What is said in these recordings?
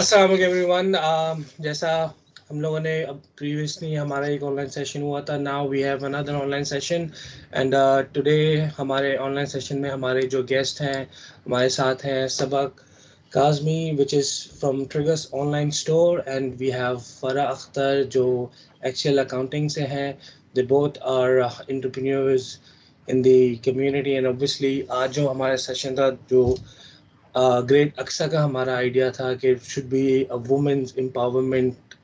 अस्सलाम वालेकुम एवरीवन। जैसा हम लोगों ने अब प्रीवियसली हमारा एक ऑनलाइन सेशन हुआ था, now we have another online session and today हमारे ऑनलाइन सेशन में हमारे जो गेस्ट हैं हमारे साथ हैं Sabak Kazmi which is from Triggers online store and we have Farah Akhtar जो एक्सेल अकाउंटिंग से हैं। They both are entrepreneurs in the community and obviously आज जो हमारा सेशन था जो ग्रेट अक्सा का हमारा आइडिया था कि should be a women's empowerment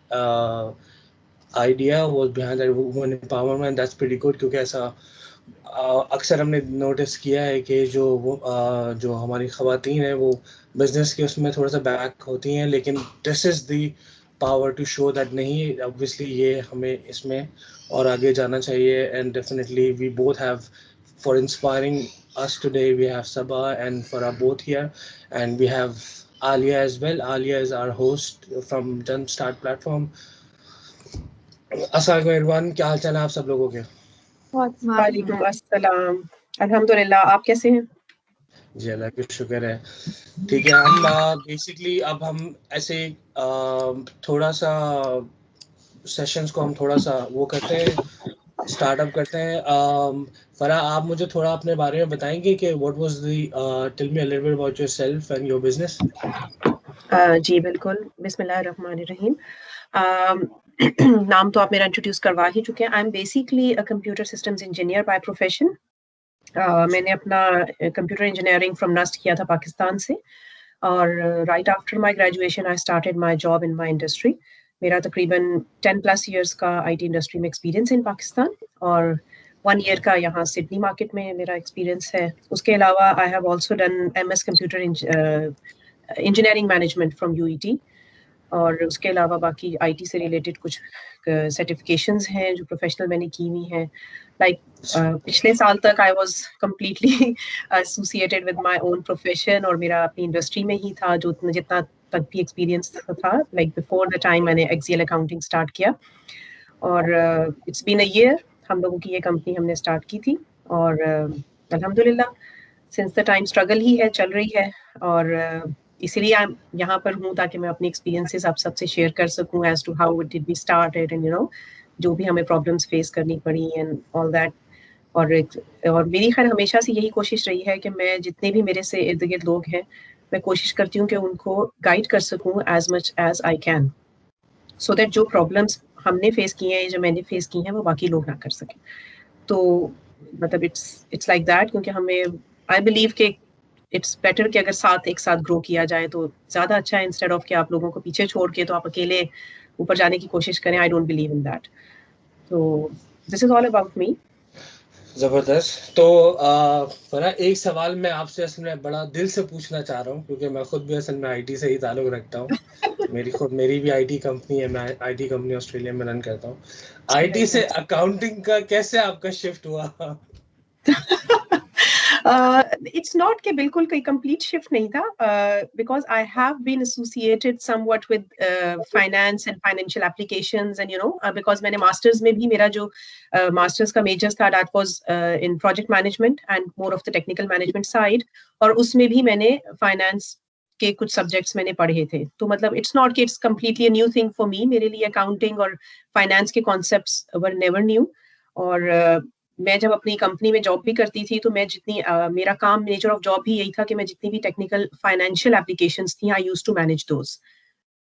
idea was behind that women empowerment. That's pretty good क्योंकि ऐसा अक्सर हमने नोटिस किया है कि जो हमारी ख़वातीन हैं वो बिजनेस के उसमें थोड़ा सा बैक होती हैं, लेकिन this is the power to show that नहीं, ऑब्वियसली ये हमें इसमें और आगे जाना चाहिए। And definitely we both have for inspiring us today. We have Sabah and Farah both here, and we have Alia as well. Alia is our host from Jumpstart platform. अस्सलाम वालेकुम everyone, क्या हाल चाल है आप सब लोगों के? वालेकुम अस्सलाम, अल्हम्दुलिल्लाह। आप कैसे हैं? जी अल्लाह का शुक्र है। ठीक है, हम बेसिकली अब हम ऐसे थोड़ा सा सेशंस को हम थोड़ा सा वो करते हैं, स्टार्टअप करते हैं। फरा, आप मुझे थोड़ा अपने बारे में बताएंगे कि what was the tell me a little bit about yourself and your business. जी बिल्कुल, बिस्मिल्लाहिर्रहमानिर्रहीम। नाम तो आप मेरा इंट्रोड्यूस करवा ही चुके हैं। I am basically a computer systems engineer by profession. मैंने अपना कंप्यूटर इंजीनियरिंग फ्रॉम नस्ट किया था पाकिस्तान से, और right after my graduation I started my job in my industry. मेरा तकरीबन 10+ इयर्स का आईटी इंडस्ट्री में एक्सपीरियंस इन पाकिस्तान, और 1 ईयर का यहाँ सिडनी मार्केट में मेरा एक्सपीरियंस है। उसके अलावा I have also done MS computer engineering management from UET, और उसके अलावा बाकी आईटी से रिलेटेड कुछ सर्टिफिकेशंस हैं जो प्रोफेशनल मैंने की हुई हैं। पिछले साल तक I was completely associated with my own profession, और मेरा अपनी इंडस्ट्री में ही था जो जितना तक भी एक्सपीरियंस था, लाइक बिफोर द टाइम मैंने एक्सेल अकाउंटिंग स्टार्ट किया। और इट्स बीन अ ईयर, हम लोगों की ये कंपनी हमने स्टार्ट की थी, और अल्हम्दुलिल्लाह सिंस द टाइम स्ट्रगल ही है, चल रही है। और इसीलिए यहाँ पर हूँ ताकि मैं अपनी एक्सपीरियंसेस आप सबसे शेयर कर सकूँ as to how did we started, and you know जो भी हमें प्रॉब्लम्स फेस करनी पड़ी एंड ऑल दैट। और मेरी खैर हमेशा से यही कोशिश रही है कि मैं जितने भी मेरे से इर्द गिर्द लोग हैं, मैं कोशिश करती हूँ कि उनको गाइड कर सकूँ as much as I can, so that जो प्रॉब्लम्स हमने फेस की हैं, जो मैंने फेस की हैं, वो बाकी लोग ना कर सकें। तो मतलब इट्स लाइक दैट, क्योंकि हमें आई बिलीव कि इट्स बेटर कि अगर एक साथ ग्रो किया जाए तो ज़्यादा अच्छा है, इंस्टेड ऑफ कि आप लोगों को पीछे छोड़ के तो आप अकेले ऊपर जाने की कोशिश करें। I don't believe in that. तो this is all about me. ज़बरदस्त। तो फरा, एक सवाल मैं आपसे असल में बड़ा दिल से पूछना चाह रहा हूँ क्योंकि मैं खुद भी असल में आईटी से ही ताल्लुक़ रखता हूँ। मेरी भी आईटी कंपनी है, मैं आईटी कंपनी ऑस्ट्रेलिया में रन करता हूँ। आईटी से अकाउंटिंग का कैसे आपका शिफ्ट हुआ? इट्स नॉट कि बिल्कुल कोई कंप्लीट शिफ्ट नहीं था, because I have been associated somewhat with finance and financial applications, and you know because मैंने मास्टर्स में भी मेरा जो मास्टर्स का मेजर था that was in project management and more of the technical management side, और उसमें भी मैंने फाइनेंस के कुछ सब्जेक्ट्स मैंने पढ़े थे। तो मतलब इट्स नॉट कि it's completely a new thing for me. मेरे लिए अकाउंटिंग और फाइनेंस के कॉन्सेप्ट्स वर नेवर न्यू। और मैं जब अपनी कंपनी में जॉब भी करती थी तो मैं मेरा काम, नेचर ऑफ जॉब भी यही था कि मैं जितनी भी टेक्निकल फाइनेंशियल एप्लीकेशंस थी, आई यूज्ड टू मैनेज दोस।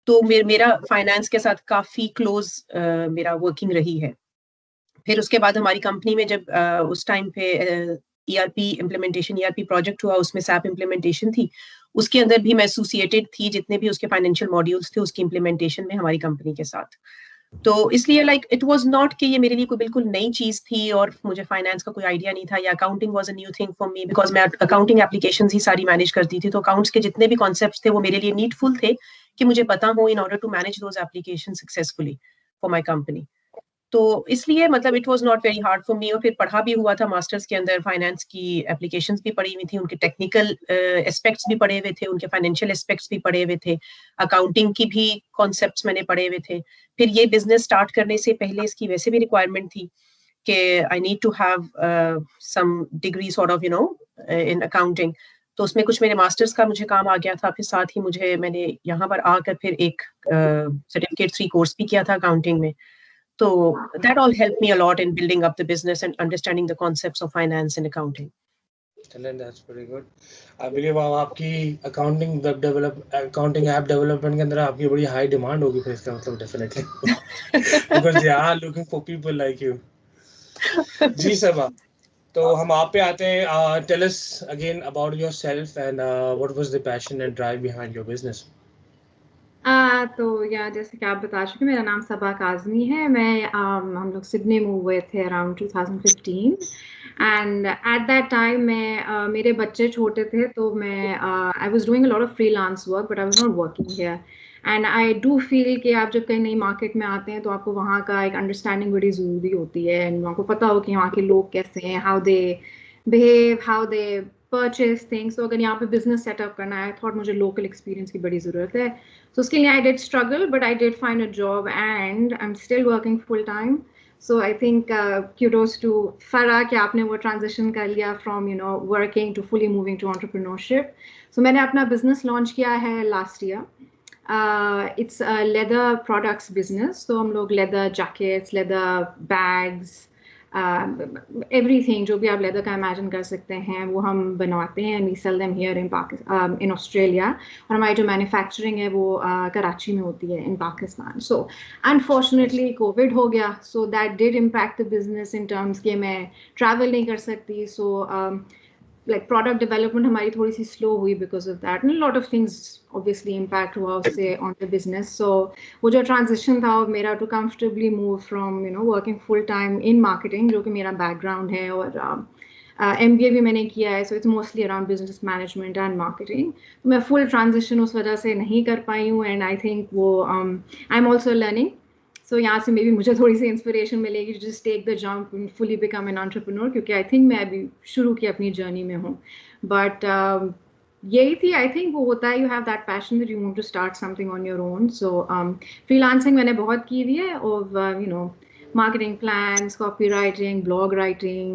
तो मेरा फाइनेंस के साथ काफी क्लोज मेरा वर्किंग रही है। फिर उसके बाद हमारी कंपनी में जब उस टाइम पे ईआरपी इम्प्लीमेंटेशन, ईआरपी प्रोजेक्ट हुआ, उसमें सैप इम्प्लीमेंटेशन थी, उसके अंदर भी मैं एसोसिएटेड थी, जितने भी उसके फाइनेंशियल मॉड्यूल्स थे उसकी इम्प्लीमेंटेशन में हमारी कंपनी के साथ। तो इसलिए लाइक इट वाज नॉट कि ये मेरे लिए कोई बिल्कुल नई चीज थी और मुझे फाइनेंस का कोई आइडिया नहीं था, या accounting was a new thing for me, because मैं अकाउंटिंग एप्लीकेशंस ही सारी मैनेज करती थी। तो अकाउंट्स के जितने भी कॉन्सेप्ट्स थे वो मेरे लिए नीडफुल थे कि मुझे पता हो in order to manage those application successfully for my company. तो इसलिए मतलब it was not very hard for me. और फिर पढ़ा भी हुआ था मास्टर्स के अंदर, फाइनेंस की एप्लीकेशंस भी पढ़ी हुई थी, उनके टेक्निकल एस्पेक्ट्स भी पढ़े हुए थे, उनके फाइनेंशियल एस्पेक्ट्स भी पढ़े हुए थे, अकाउंटिंग की भी कॉन्सेप्ट्स मैंने पढ़े हुए थे। फिर ये बिजनेस स्टार्ट करने से पहले इसकी वैसे भी रिक्वायरमेंट थी कि I need to have some degree sort of you know in accounting. तो उसमें कुछ मेरे मास्टर्स का मुझे काम आ गया था, फिर साथ ही मैंने यहाँ पर आकर फिर एक सर्टिफिकेट 3 कोर्स भी किया था अकाउंटिंग में। तो that all helped me a lot in building up the business and understanding the concepts of finance and accounting. That's pretty good. I believe आपकी accounting app development के अंदर आपकी बड़ी high demand होगी फिर इसका मतलब definitely because they are looking for people like you. जी सबा, तो हम आप पे आते हैं. Tell us again about yourself and what was the passion and drive behind your business. तो या जैसे कि आप बता चुके, मेरा नाम सबा काज़मी है. हम लोग सिडनी मूव हुए थे around 2015 and at that time मेरे बच्चे छोटे थे, तो I was doing a lot of freelance work but I was not working here. And I do feel कि आप जब कहीं नई मार्केट में आते हैं तो आपको वहाँ का एक अंडरस्टैंडिंग बड़ी ज़रूरी होती है एंड आपको पता हो कि वहाँ के लोग कैसे हैं, how they behave, how they purchase things. तो अगर यहाँ पे बिजनेस सेटअप करना है, थॉट मुझे लोकल एक्सपीरियंस की बड़ी ज़रूरत है. So उसके लिए I did struggle, but I did find a job and I'm still working full time. So I think kudos to Farah कि आपने वो transition कर लिया from working to fully moving to entrepreneurship. So मैंने अपना business launch किया है last year. It's a leather products business. So हम लोग leather jackets, leather bags, everything जो भी आप लेदर का इमेजिन कर सकते हैं वो हम बनवाते हैं. We sell them here in Australia, और हमारी जो मैन्युफैक्चरिंग है वो कराची में होती है इन पाकिस्तान. सो अनफॉर्चुनेटली कोविड हो गया, so that did impact the business in terms कि मैं ट्रैवल नहीं कर सकती. सो like product development हमारी थोड़ी सी slow हुई because of that, and a lot of things obviously impact हुआ उससे on the business. So वो जो transition था मेरा to comfortably move from working full time in marketing, जो कि मेरा background है, और MBA भी मैंने किया है, so it's mostly around business management and marketing. तो मैं full transition उस वजह से नहीं कर पाई हूँ, and I think वो I'm also learning. So यहाँ से मे बी मुझे थोड़ी सी इंस्पिरेशन मिलेगी to just take the jump and fully become an entrepreneur, क्योंकि I think मैं अभी शुरू की अपनी जर्नी में हूँ. But यही थी, I think वो होता है, you have that passion that you want to start something on your own. So freelancing मैंने बहुत की हुई है, और marketing plans, copywriting, blog writing,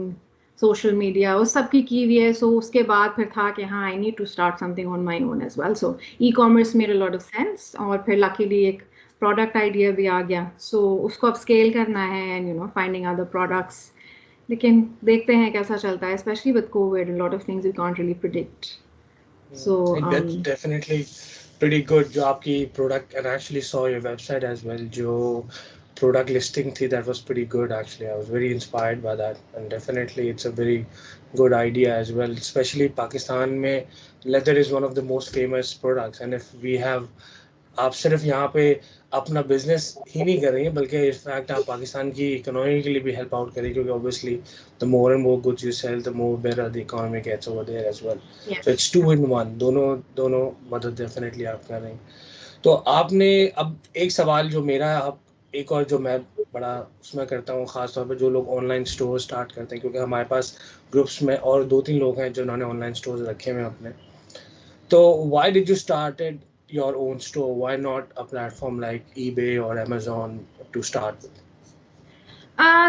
social media, वो सब की हुई है. So उसके बाद फिर था कि हाँ, I need to start something on my own as well. So e-commerce made a lot of sense, और फिर luckily एक प्रोडक्ट आइडिया भी आ गया. सो उसको अब स्केल करना है एंड फाइंडिंग अदर प्रोडक्ट्स. लेकिन देखते हैं कैसा चलता है, specially with Covid, lot of things we can't really predict. So that's definitely pretty good जो आपकी product, and actually saw your website as well, जो product listing थी, that was pretty good actually. I was very inspired by that, and definitely it's a very good idea as well, especially Pakistan में leather is one of the most famous products, and if we have, आप सिर्फ यहाँ पे अपना business ही नहीं कर रही हैं बल्कि इनफैक्ट आप पाकिस्तान की इकोनॉमी के लिए भी हेल्प आउट करें, क्योंकि obviously the more and more goods you sell the more better the economy gets over there as well. So it's 2 in 1, दोनों मदद डेफिनेटली आप कर रहे हैं. तो आपने अब एक सवाल जो मेरा, एक और जो मैं बड़ा उसमें करता हूँ ख़ास तौर पे जो लोग ऑनलाइन स्टोर स्टार्ट करते हैं, क्योंकि हमारे पास ग्रुप्स में और 2-3 लोग हैं जिन्होंने ऑनलाइन स्टोर्स रखे हुए अपने. तो why did you started your own store? Why not a platform like eBay or Amazon to start with?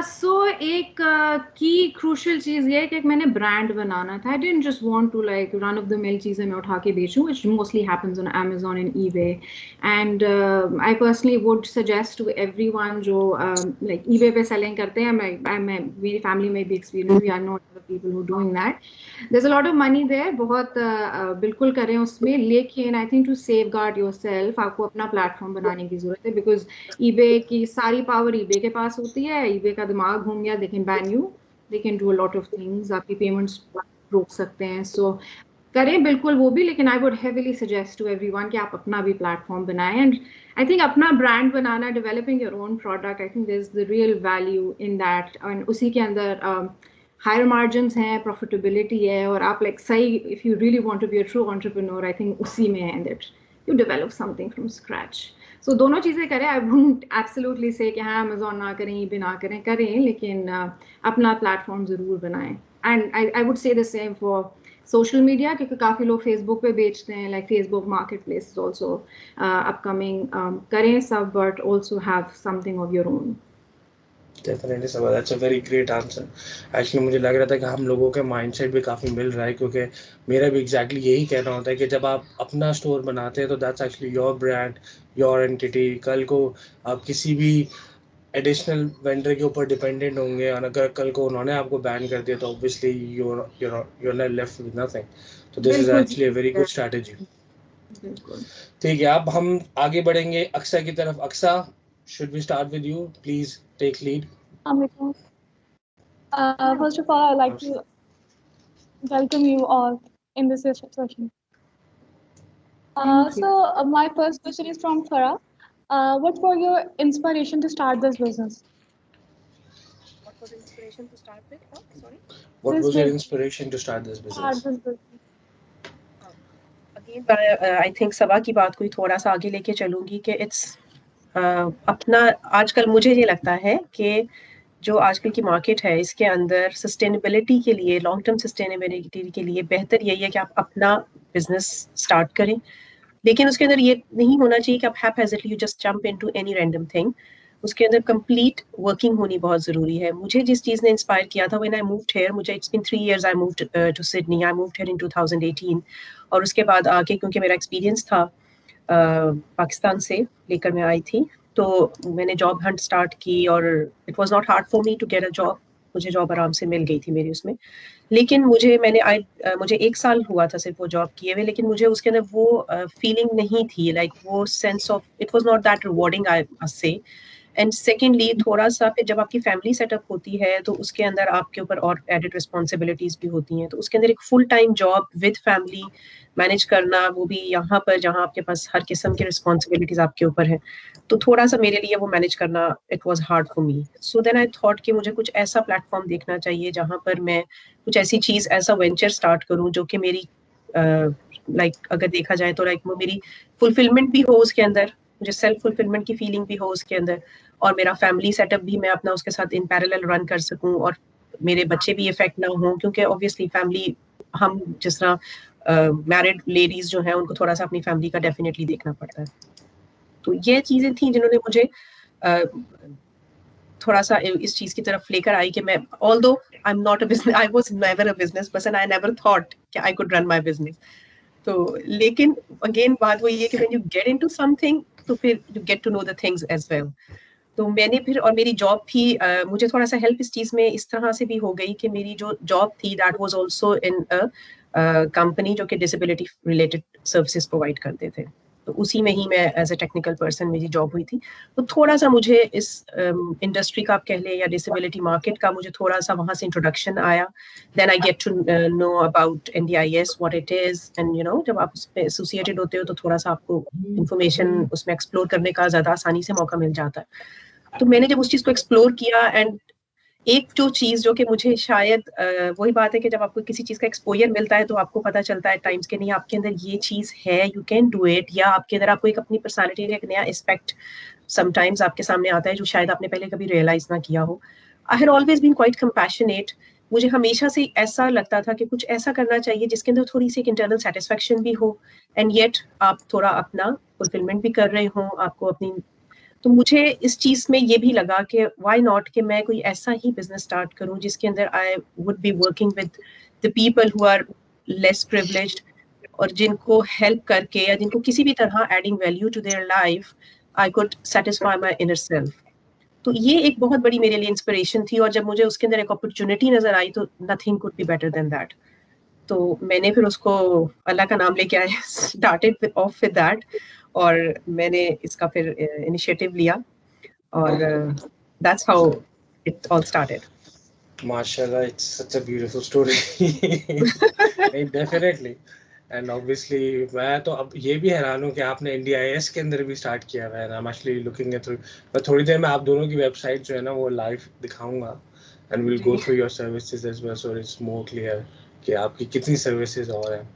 So एक की क्रूशल चीज़ ये है कि मैंने ब्रांड बनाना था. I didn't just want to like run of the mill चीज़ें मैं उठा के बेचूं, which mostly happens on Amazon and eBay. And I personally would suggest to everyone जो like eBay पे selling करते हैं, मैं मेरी family में भी experience, I know other people who doing that. There's a lot of money there, बहुत बिल्कुल करें उसमें, लेकिन I think to safeguard yourself आपको अपना प्लेटफॉर्म बनाने की ज़रूरत है, because eBay की सारी पावर eBay के पास होती है. eBay का दिमाग घूम गया, they can ban you, they can do a lot of things, आपकी पेमेंट्स रोक सकते हैं. सो करें बिल्कुल वो भी, लेकिन I would heavily suggest to everyone कि आप अपना भी प्लेटफॉर्म बनाएं. एंड I think अपना brand banana, developing your own product, I think there's the real value in that. और उसी के अंदर हायर मार्जिन्स हैं, प्रॉफिटेबिलिटी है, और आप लाइक सही, if you really want to be a true entrepreneur, I think उसी में है that you develop something from scratch. So दोनों चीज़ें करें. आई वुडंट एब्सोल्युटली से कि हाँ अमेजोन ना करें, eBay ना करें, लेकिन अपना प्लेटफॉर्म ज़रूर बनाएं. And I would say the same for social media, क्योंकि काफ़ी लोग फेसबुक पे बेचते हैं, like Facebook market place is also upcoming. करें सब, but also have something of your own. Definitely sir, that's a very great answer. Actually मुझे लग रहा था कि हम लोगों के माइंडसेट भी काफ़ी मिल रहा है, क्योंकि मेरा भी एग्जैक्टली यही कहना होता है कि जब आप अपना स्टोर बनाते हैं तो that's actually your brand, your entity. कल को आप किसी भी एडिशनल वेंडर के ऊपर डिपेंडेंट होंगे, और अगर कल को उन्होंने आपको बैन कर दिया तो obviously you're left with nothing. तो दिस इज बिल्कुल एक्चुअली अ वेरी गुड स्ट्रैटेजी। बिल्कुल। ठीक है, अब हम आगे बढ़ेंगे अक्सा की तरफ। Aqsa, should we start with you? Please take lead. Amrita. First of all, I'd like to welcome you all in this session. Thank you. My first question is from Farah. What was your inspiration to start this business? What was the inspiration to start with? Oh, sorry. What This was your business. inspiration to start this business? Start this business. Again, I think सबा की बात को ही थोड़ा सा आगे लेके चलूंगी कि it's अपना, आजकल मुझे ये लगता है कि जो आजकल की मार्केट है इसके अंदर सस्टेनेबिलिटी के लिए, लॉन्ग टर्म सस्टेनेबिलिटी के लिए बेहतर यही है कि आप अपना बिजनेस स्टार्ट करें, लेकिन उसके अंदर ये नहीं होना चाहिए कि आप haphazardly you just jump into any random thing. उसके अंदर कंप्लीट वर्किंग होनी बहुत ज़रूरी है। मुझे जिस चीज़ ने इंस्पायर किया था व्हेन आई मूव्ड हियर, मुझे it's been 3 years I moved to Sydney, I moved here in 2018, और उसके बाद आके क्योंकि मेरा एक्सपीरियंस था पाकिस्तान से लेकर मैं आई थी, तो मैंने जॉब हंट स्टार्ट की और it was not hard for me to get a job. मुझे जॉब आराम से मिल गई थी मेरी उसमें, लेकिन मुझे 1 साल हुआ था सिर्फ वो जॉब किए हुए, लेकिन मुझे उसके अंदर वो फीलिंग नहीं थी, लाइक वो sense of it was not that rewarding I must से। एंड सेकेंडली थोड़ा सा फिर जब आपकी फैमिली सेटअप होती है तो उसके अंदर आपके ऊपर और एडेड रिस्पॉन्सिबिलिटीज भी होती हैं, तो उसके अंदर एक full time job with family manage करना, वो भी यहाँ पर जहाँ आपके पास हर किस्म की रिस्पॉन्सिबिलिटीज आपके ऊपर है, तो थोड़ा सा मेरे लिए वो मैनेज करना it was hard for me. So then I thought कि मुझे कुछ ऐसा प्लेटफॉर्म देखना चाहिए जहाँ पर मैं कुछ ऐसी चीज, ऐसा वेंचर स्टार्ट करूँ जो कि मेरी अगर देखा जाए तो वो मेरी फुलफिलमेंट भी हो उसके अंदर, मुझे सेल्फ फुलफिलमेंट की फीलिंग भी हो उसके अंदर, और मेरा फैमिली सेटअप भी मैं अपना उसके साथ इन पैरेलल रन कर सकूं, और मेरे बच्चे भी इफेक्ट ना हो, क्योंकि ऑब्वियसली फैमिली, हम जिस तरह मैरिड लेडीज जो है उनको थोड़ा सा अपनी फैमिली का डेफिनेटली देखना पड़ता है। तो ये चीजें थी जिन्होंने मुझे थोड़ा सा इस चीज की तरफ लेकर आई कि मैं, although I am not a business, I was never a business person, I never thought कि I could run my business. तो लेकिन अगेन बात वही है कि when you get into something तो फिर you get to know the things as well. तो मैंने फिर, और मेरी जॉब भी मुझे थोड़ा सा हेल्प इस चीज में इस तरह से भी हो गई कि मेरी जो जॉब थी that was also in a company जो कि डिसेबिलिटी रिलेटेड सर्विसेज प्रोवाइड करते थे, तो उसी में ही मैं एज ए टेक्निकल पर्सन मेरी जॉब हुई थी। तो थोड़ा सा मुझे इस इंडस्ट्री का आप कह लें या डिसेबिलिटी मार्केट का मुझे थोड़ा सा वहाँ से इंट्रोडक्शन आया। Then I get to know about NDIS what it is, and you know जब आप उसमें एसोसिएटेड होते हो तो थोड़ा सा आपको इंफॉर्मेशन उसमें एक्सप्लोर करने का ज्यादा आसानी से मौका मिल जाता है। तो मैंने जब उस चीज को एक्सप्लोर किया, एंड एक जो चीज जो कि मुझे शायद वही बात है कि जब आपको किसी चीज का एक्सपोजर मिलता है तो आपको पता चलता है टाइम्स के नहीं आपके अंदर ये चीज है, यू कैन डू इट, या आपके अंदर आपको एक अपनी पर्सनालिटी का एक नया एस्पेक्ट समटाइम्स आपके सामने आता है जो शायद आपने पहले कभी रियलाइज ना किया हो। I had always been quite compassionate. मुझे हमेशा से ऐसा लगता था कि कुछ ऐसा करना चाहिए जिसके अंदर थोड़ी सी एक इंटरनल सेटिस्फेक्शन भी हो, एंड येट आप थोड़ा अपना फुलफिलमेंट भी कर रहे हो, आपको अपनी। तो मुझे इस चीज में ये भी लगा कि व्हाई नॉट कि मैं कोई ऐसा ही बिजनेस स्टार्ट करूं जिसके अंदर I would be working with the people who are less privileged, और जिनको हेल्प करके या जिनको किसी भी तरह adding value to their life I could satisfy my inner self. तो ये एक बहुत बड़ी मेरे लिए इंस्पिरेशन थी, और जब मुझे उसके अंदर एक अपॉर्चुनिटी नजर आई तो nothing could be better than that. तो मैंने फिर उसको अल्लाह का नाम लेके आए, स्टार्टेड ऑफ विद दैट, और मैंने इसका फिर इनिशिएटिव लिया, और that's how it all started. माशाल्लाह, it's such a beautiful story. नहीं, डेफिनेटली, एंड ऑब्वियसली मैं तो अब ये भी हैरान हूँ कि आपने NDIS के अंदर भी स्टार्ट किया हुआ है। आई am actually looking at through. मैं थोड़ी देर में आप दोनों की वेबसाइट जो है ना वो लाइव दिखाऊंगा, and will go through your services as well, so it's more clear कि आपकी कितनी सर्विसेज और हैं।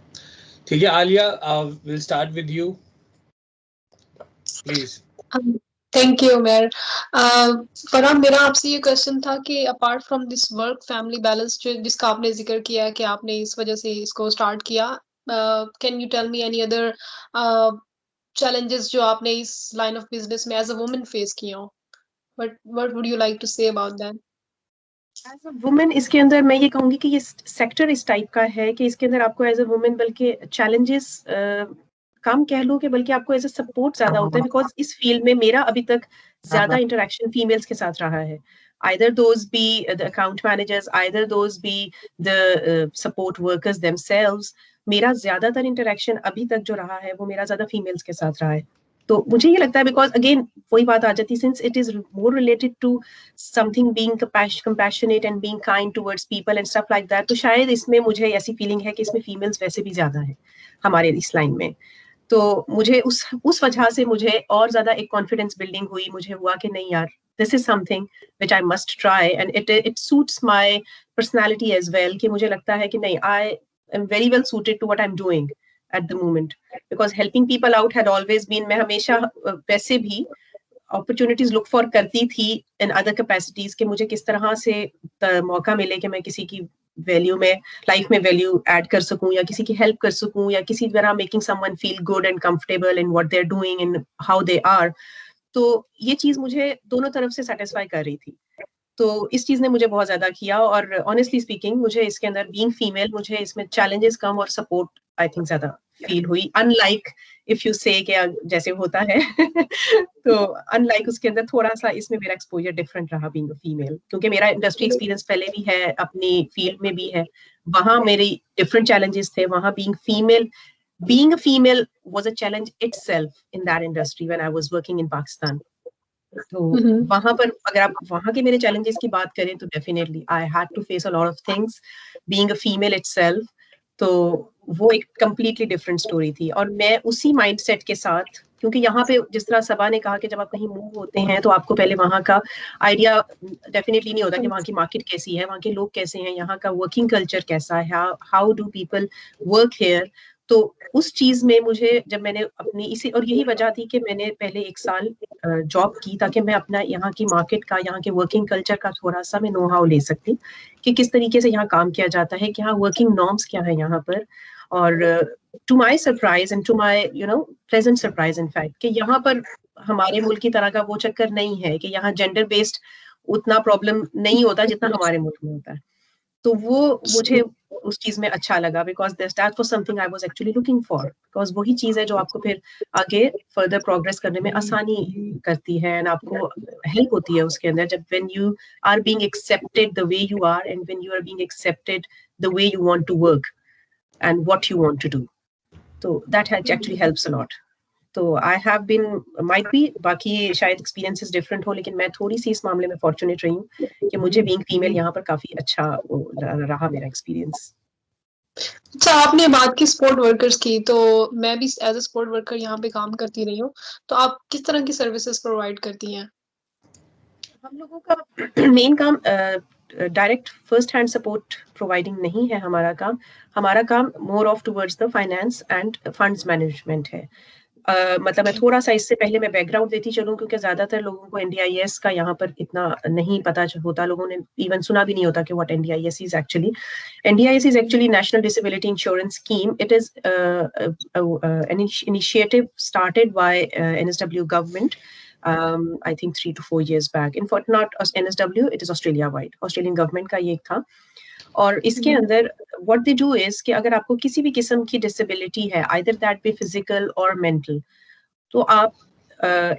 ठीक है Alia, will start with you please. Thank you Umar. Farah, मेरा आपसे ये क्वेश्चन था कि apart from this work family balance जो जिसका आपने जिक्र किया कि आपने इस वजह से इसको स्टार्ट किया, can you tell me any other challenges जो आपने इस लाइन ऑफ बिजनेस में एज अ वुमन फेस किए हो? But what would you like to say about that? As a women इसके अंदर मैं ये कहूंगी कि ये सेक्टर इस टाइप का है कि इसके अंदर आपको एज अ वुमेन बल्कि चैलेंजेस कम कह लो कि बल्कि आपको एज अ सपोर्ट ज्यादा होता है, बिकॉज इस फील्ड में मेरा अभी तक ज्यादा इंटरेक्शन फीमेल्स के साथ रहा है, either those be the account managers, either those be the support workers themselves. मेरा ज्यादातर इंटरेक्शन अभी तक जो रहा है वो मेरा ज्यादा फीमेल्स के साथ रहा है। तो मुझे ये लगता है बिकॉज अगेन वही बात आ जाती है, since it is more related to something being compassionate and being kind towards people and stuff like that, तो शायद इसमें मुझे ऐसी फीलिंग है कि इसमें फीमेल्स वैसे भी ज्यादा है हमारे इस लाइन में। तो मुझे उस वजह से मुझे और ज्यादा एक कॉन्फिडेंस बिल्डिंग हुई, मुझे हुआ कि नहीं यार, this is something which I must try and it suits my personality as well, कि मुझे लगता है कि नहीं, I am very well suited to what I'm doing at the moment, because helping people out had always been, मैं हमेशा वैसे भी opportunities look for करती थी in other capacities, कि मुझे किस तरह से मौका मिले कि मैं किसी की वैल्यू में, लाइफ में वैल्यू ऐड कर सकूं या किसी की हेल्प कर सकूं या किसी तरह making someone feel good and comfortable in what they are doing and how they are. तो ये चीज मुझे दोनों तरफ से सेटिस्फाई कर रही थी, तो इस चीज ने मुझे बहुत ज्यादा किया। और ऑनेस्टली स्पीकिंग मुझे इसके अंदर बीइंग फीमेल, मुझे इसमें चैलेंजेस कम और सपोर्ट आई थिंक ज्यादा फील हुई, अनलाइक इफ यू से जैसे होता है तो अनलाइक उसके अंदर थोड़ा सा इसमें मेरा एक्सपोजर डिफरेंट रहा बीइंग अ फीमेल, क्योंकि मेरा इंडस्ट्री एक्सपीरियंस पहले भी है, अपनी फील्ड में भी है, वहां मेरी डिफरेंट चैलेंजेस थे। वहां being a female was a challenge itself in that industry when I was working in Pakistan. तो वहां पर अगर आप वहां के मेरे चैलेंजेस की बात करें तो definitely I had to face a lot of things being a female itself. तो वो एक कंप्लीटली डिफरेंट स्टोरी थी, और मैं उसी माइंडसेट के साथ, क्योंकि यहाँ पे जिस तरह सबा ने कहा कि जब आप कहीं मूव होते हैं तो आपको पहले वहां का आइडिया डेफिनेटली नहीं होता कि वहाँ की मार्केट कैसी है, वहाँ के लोग कैसे हैं, यहाँ का वर्किंग कल्चर कैसा है, how do people work here. तो उस चीज में मुझे, जब मैंने अपनी इसी, और यही वजह थी कि मैंने पहले 1 साल जॉब की ताकि मैं अपना यहाँ की मार्केट का, यहाँ के वर्किंग कल्चर का थोड़ा सा मैं नो हाउ ले सकती कि किस तरीके से यहाँ काम किया जाता है, कि यहाँ वर्किंग नॉर्म्स क्या है यहाँ पर। और to my surprise and to my pleasant surprise in fact, कि यहाँ पर हमारे मुल्क की तरह का वो चक्कर नहीं है कि यहाँ जेंडर बेस्ड उतना प्रॉब्लम नहीं होता जितना हमारे मुल्क में होता है। तो वो मुझे उस चीज में अच्छा लगा, because that was something I was actually looking for, because वही चीज है जो आपको फिर आगे फर्दर प्रोग्रेस करने में आसानी करती है एंड आपको हेल्प होती है उसके अंदर, जब when you are being accepted the way you are and when you are being accepted the way you want to work and what you want to do. तो that actually helps a lot. तो I have been, might be बाकी शायद experiences different हो, लेकिन मैं थोड़ी सी इस मामले में फॉर्चुनेट रही हूँ कि मुझे बीइंग फीमेल यहाँ पर काफी अच्छा रहा मेरा एक्सपीरियंस। अच्छा, आपने बात की स्पोर्ट वर्कर्स की, तो मैं भी एज अ स्पोर्ट वर्कर यहाँ पे काम करती रही हूँ, तो आप किस तरह की सर्विसेज प्रोवाइड करती हैं? हम लोगों का मेन काम direct first hand support providing नहीं है हमारा काम more of towards the finance end funds management है। मतलब मैं थोड़ा सा इससे पहले मैं बैकग्राउंड देती चलूं, क्योंकि ज्यादातर लोगों को NDIS का यहाँ पर इतना नहीं पता होता, लोगों ने इवन सुना भी नहीं होता कि what NDIS is actually. NDIS is actually National Disability Insurance Scheme. It is an initiative started by NSW government, I think 3 to 4 years back. In fact, not NSW, it is Australia-wide. Australian government का ये था। और इसके अंदर what they do is कि अगर आपको किसी भी किस्म की डिसेबिलिटी है, either that be physical or mental, तो आप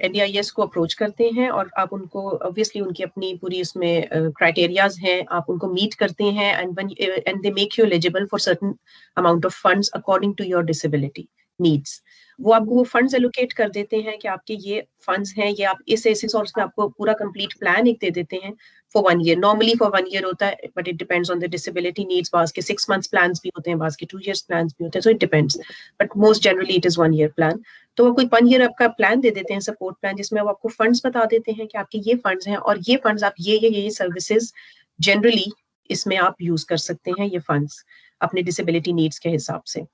NDIS को अप्रोच करते हैं और आप उनको ऑब्वियसली उनकी अपनी पूरी उसमें क्राइटेरियाज हैं, आप उनको मीट करते हैं and they make you eligible for certain amount of funds according to your disability needs. वो आपको वो फंड्स एलोकेट कर देते हैं कि आपके ये फंड्स हैं, ये आप इस और उसमें आपको पूरा कंप्लीट प्लान एक दे देते हैं for 1 year। Normally for 1 year होता है, but it depends on the disability needs. बाज के 6 months प्लान्स भी होते हैं, बाज के 2 years प्लान्स भी होते हैं, so it depends, but most generally it is 1 year plan. तो वो कोई 1 year आपका प्लान दे देते हैं, सपोर्ट प्लान, जिसमें वो आपको फंड्स बता देते हैं कि आपके ये फंड्स हैं और ये फंड्स आप ये सर्विसेज जनरली इसमें आप यूज कर सकते हैं, ये फंड्स अपने डिसेबिलिटी नीड्स के हिसाब से।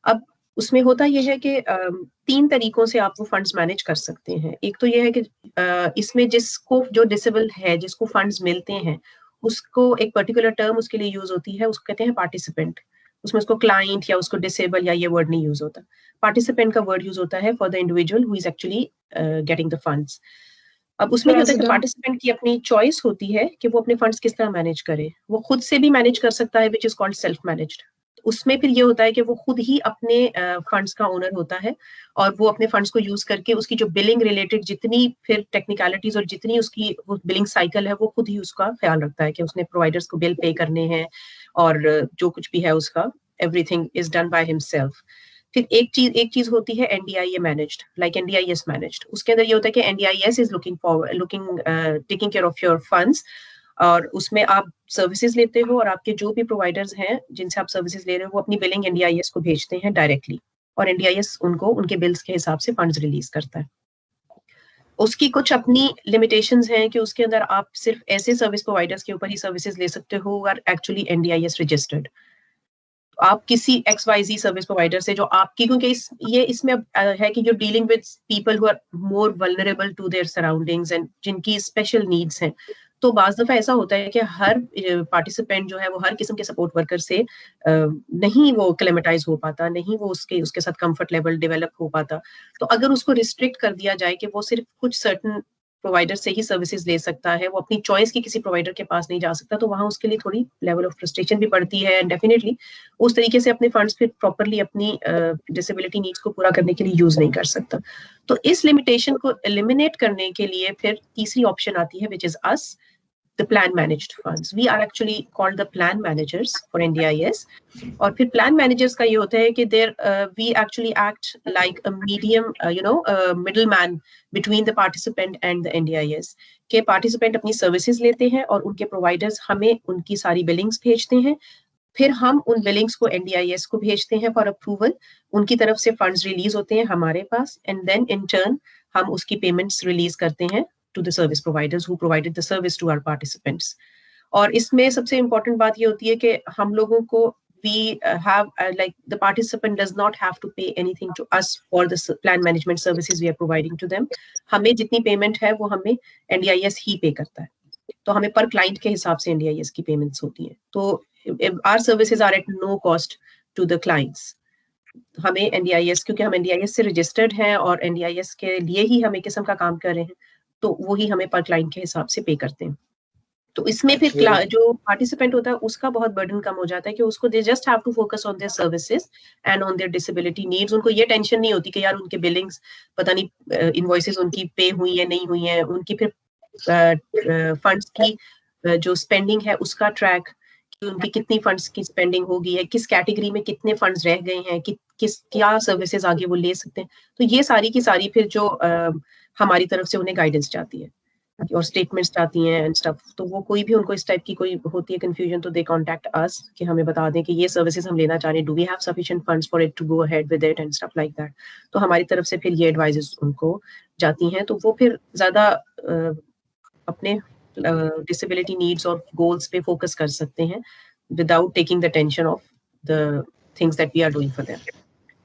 अब उसमें होता यह है कि 3 तरीकों से आप वो फंड्स मैनेज कर सकते हैं। एक तो यह है कि इसमें जिसको जो डिसेबल है, जिसको फंड्स मिलते हैं, उसको एक पर्टिकुलर टर्म उसके लिए यूज होती है, उसको कहते हैं पार्टिसिपेंट। उसमें उसको क्लाइंट या उसको डिसेबल या ये वर्ड नहीं यूज होता। पार्टिसिपेंट का वर्ड यूज होता है for the individual who is actually getting the funds. अब उसमें क्या होता है कि पार्टिसिपेंट की अपनी चॉइस होती है कि वो अपने फंड्स किस तरह मैनेज करे। वो खुद से भी मैनेज कर सकता है, which is called self managed. उसमें फिर ये होता है कि वो खुद ही अपने फंड्स का ओनर होता है और वो अपने फंड्स को यूज करके उसकी जो बिलिंग रिलेटेड जितनी फिर टेक्निकलिटीज और जितनी उसकी वो बिलिंग साइकिल है वो खुद ही उसका ख्याल रखता है कि उसने प्रोवाइडर्स को बिल पे करने हैं और जो कुछ भी है उसका everything is done by himself. फिर एक चीज होती है NDIA managed, like NDIS managed. उसके अंदर ये होता है कि NDIS is looking taking care of your funds, और उसमें आप सर्विसेज लेते हो और आपके जो भी प्रोवाइडर्स हैं जिनसे आप सर्विसेज ले रहे हो वो अपनी बिलिंग NDIS को भेजते हैं डायरेक्टली, और NDIS उनको उनके बिल्स के हिसाब से फंड्स रिलीज करता है। उसकी कुछ अपनी लिमिटेशंस हैं कि उसके अंदर आप सिर्फ ऐसे सर्विस प्रोवाइडर्स के ऊपर ही सर्विसेज ले सकते हो आर एक्चुअली NDIS रजिस्टर्ड। आप किसी XYZ सर्विस प्रोवाइडर से जो आपकी, क्योंकि इसमें है कि you're dealing with people who are more vulnerable to their surroundings and जिनकी स्पेशल नीड्स हैं, तो बाज दफा ऐसा होता है कि हर पार्टिसिपेंट जो है वो हर किस्म के सपोर्ट वर्कर से नहीं वो क्लेमेटाइज हो पाता, नहीं वो उसके साथ कंफर्ट लेवल डेवलप हो पाता। तो अगर उसको रिस्ट्रिक्ट कर दिया जाए कि वो सिर्फ कुछ सर्टन प्रोवाइडर से ही सर्विसेज ले सकता है, वो अपनी चॉइस की किसी प्रोवाइडर के पास नहीं जा सकता, तो वहां उसके लिए थोड़ी लेवल ऑफ फ्रस्ट्रेशन भी बढ़ती है एंड डेफिनेटली उस तरीके से अपने फंड्स फिर प्रॉपरली अपनी डिसेबिलिटी नीड्स को पूरा करने के लिए यूज नहीं कर सकता। तो इस लिमिटेशन को एलिमिनेट करने के लिए फिर तीसरी ऑप्शन आती है which is us, the plan managed funds. We are actually called the plan managers for NDIS. और फिर plan managers का ये होता है कि we actually act like a medium, middleman between the participant and the NDIS. के participant अपनी services लेते हैं और उनके providers हमें उनकी सारी billings भेजते हैं, फिर हम उन billings को NDIS को भेजते हैं for approval, उनकी तरफ से funds release होते हैं हमारे पास, and then in turn हम उसकी payments release करते हैं to the service providers who provided the service to our participants. और इसमें सबसे important बात ये होती है कि हम लोगों को we have like the participant does not have to pay anything to us for the plan management services we are providing to them. हमें जितनी payment है वो हमें NDIS ही pay करता है, तो हमें per client के हिसाब से NDIS की payments होती हैं। तो our services are at no cost to the clients. हमें NDIS, क्योंकि हम NDIS से registered हैं और NDIS के लिए ही हम एक किस्म का काम कर रहे हैं, तो वो ही हमें पर क्लाइंट के हिसाब से पे करते हैं। तो इसमें फिर जो पार्टिसिपेंट होता है उसका बहुत बर्डन कम हो जाता है कि उसको they just have to focus on their services and on their disability needs. उनको ये टेंशन नहीं होती कि यार उनके बिलिंग्स पता नहीं इनवॉइसेस उनकी पे हुई है नहीं हुई है, उनकी फिर फंड्स की जो स्पेंडिंग है उसका ट्रैक, कि उनकी कितनी फंड्स की स्पेंडिंग हो गई है, किस कैटेगरी में कितने फंड्स रह गए हैं, किस क्या सर्विसेज आगे वो ले सकते हैं। तो ये सारी की सारी फिर जो हमारी तरफ से उन्हें गाइडेंस जाती है और स्टेटमेंट्स आती हैं एंड स्टफ। तो वो कोई भी उनको इस टाइप की कोई होती है कंफ्यूजन तो दे कांटेक्ट अस कि हमें बता दें कि ये सर्विसेज हम लेना चाह रहे हैं, do we have sufficient funds for it to go ahead with it and stuff like that. तो हमारी तरफ से फिर ये एडवाइजेस उनको जाती हैं, तो वो फिर ज्यादा अपने डिसेबिलिटी नीड्स और गोल्स पे फोकस कर सकते हैं without taking the tension of the things that we are doing for them.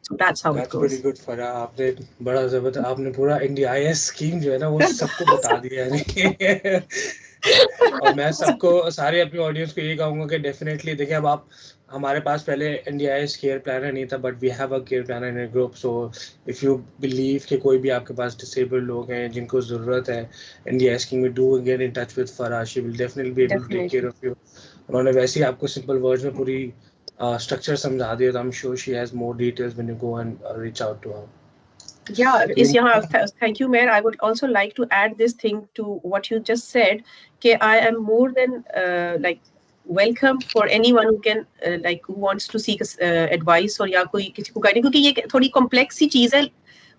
So that's how it goes. Pretty good फरा, आपने बड़ा जबरदस्त, आपने पूरा NDIS स्कीम जो है ना वो सबको बता दिया है। और मैं सबको सारे अपनी ऑडियंस को ये कहूँगा कि डेफिनेटली देखिए, अब आप हमारे पास पहले NDIS केयर प्लानर नहीं था, but we have a care planner in group. So if you believe कि कोई भी आपके पास डिसेबल्ड लोग हैं जिनको ज़रूरत है NDIS स्कीम में, do get in touch with Farah, she will definitely be able to take care of you. उन्होंने वैसे ही आपको सिंपल वर्ड्स में पूरी structure समझा दिया, तो I'm sure she has more details when you go and reach out to her. Yeah, thank you, Mayor. I would also like to add this thing to what you just said, कि I am more than like welcome for anyone who can like who wants to seek advice और या कोई किसी को guide, क्योंकि ये थोड़ी complex सी चीज है,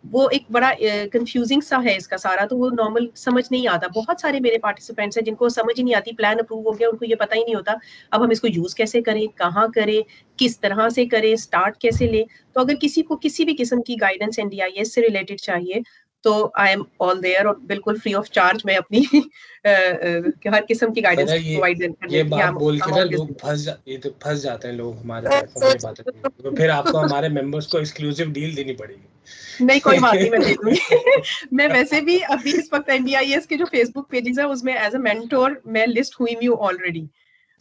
वो एक बड़ा कंफ्यूजिंग सा है इसका सारा, तो वो नॉर्मल समझ नहीं आता। बहुत सारे मेरे पार्टिसिपेंट्स हैं जिनको समझ ही नहीं आती, प्लान अप्रूव हो गया उनको ये पता ही नहीं होता अब हम इसको यूज कैसे करें, कहाँ करें, किस तरह से करें, स्टार्ट कैसे लें। तो अगर किसी को किसी भी किस्म की गाइडेंस NDIS से रिलेटेड चाहिए तो आई एम ऑल देयर, और बिल्कुल फ्री ऑफ चार्ज मैं अपनी हर किस्म की गाइडेंस प्रोवाइड करने ये बात बोल के ना लोग फंस जाते हैं लोग हमारे प्लेटफॉर्म पे, तो फिर आपको हमारे मेंबर्स को एक्सक्लूसिव डील देनी पड़ेगी। नहीं कोई बात नहीं, मैं दे दूंगी। मैं वैसे भी अभी इस वक्त NDIS के जो फेसबुक पेजेस है उसमें एज अ मेंटोर मैं लिस्ट हुई हूँ ऑलरेडी,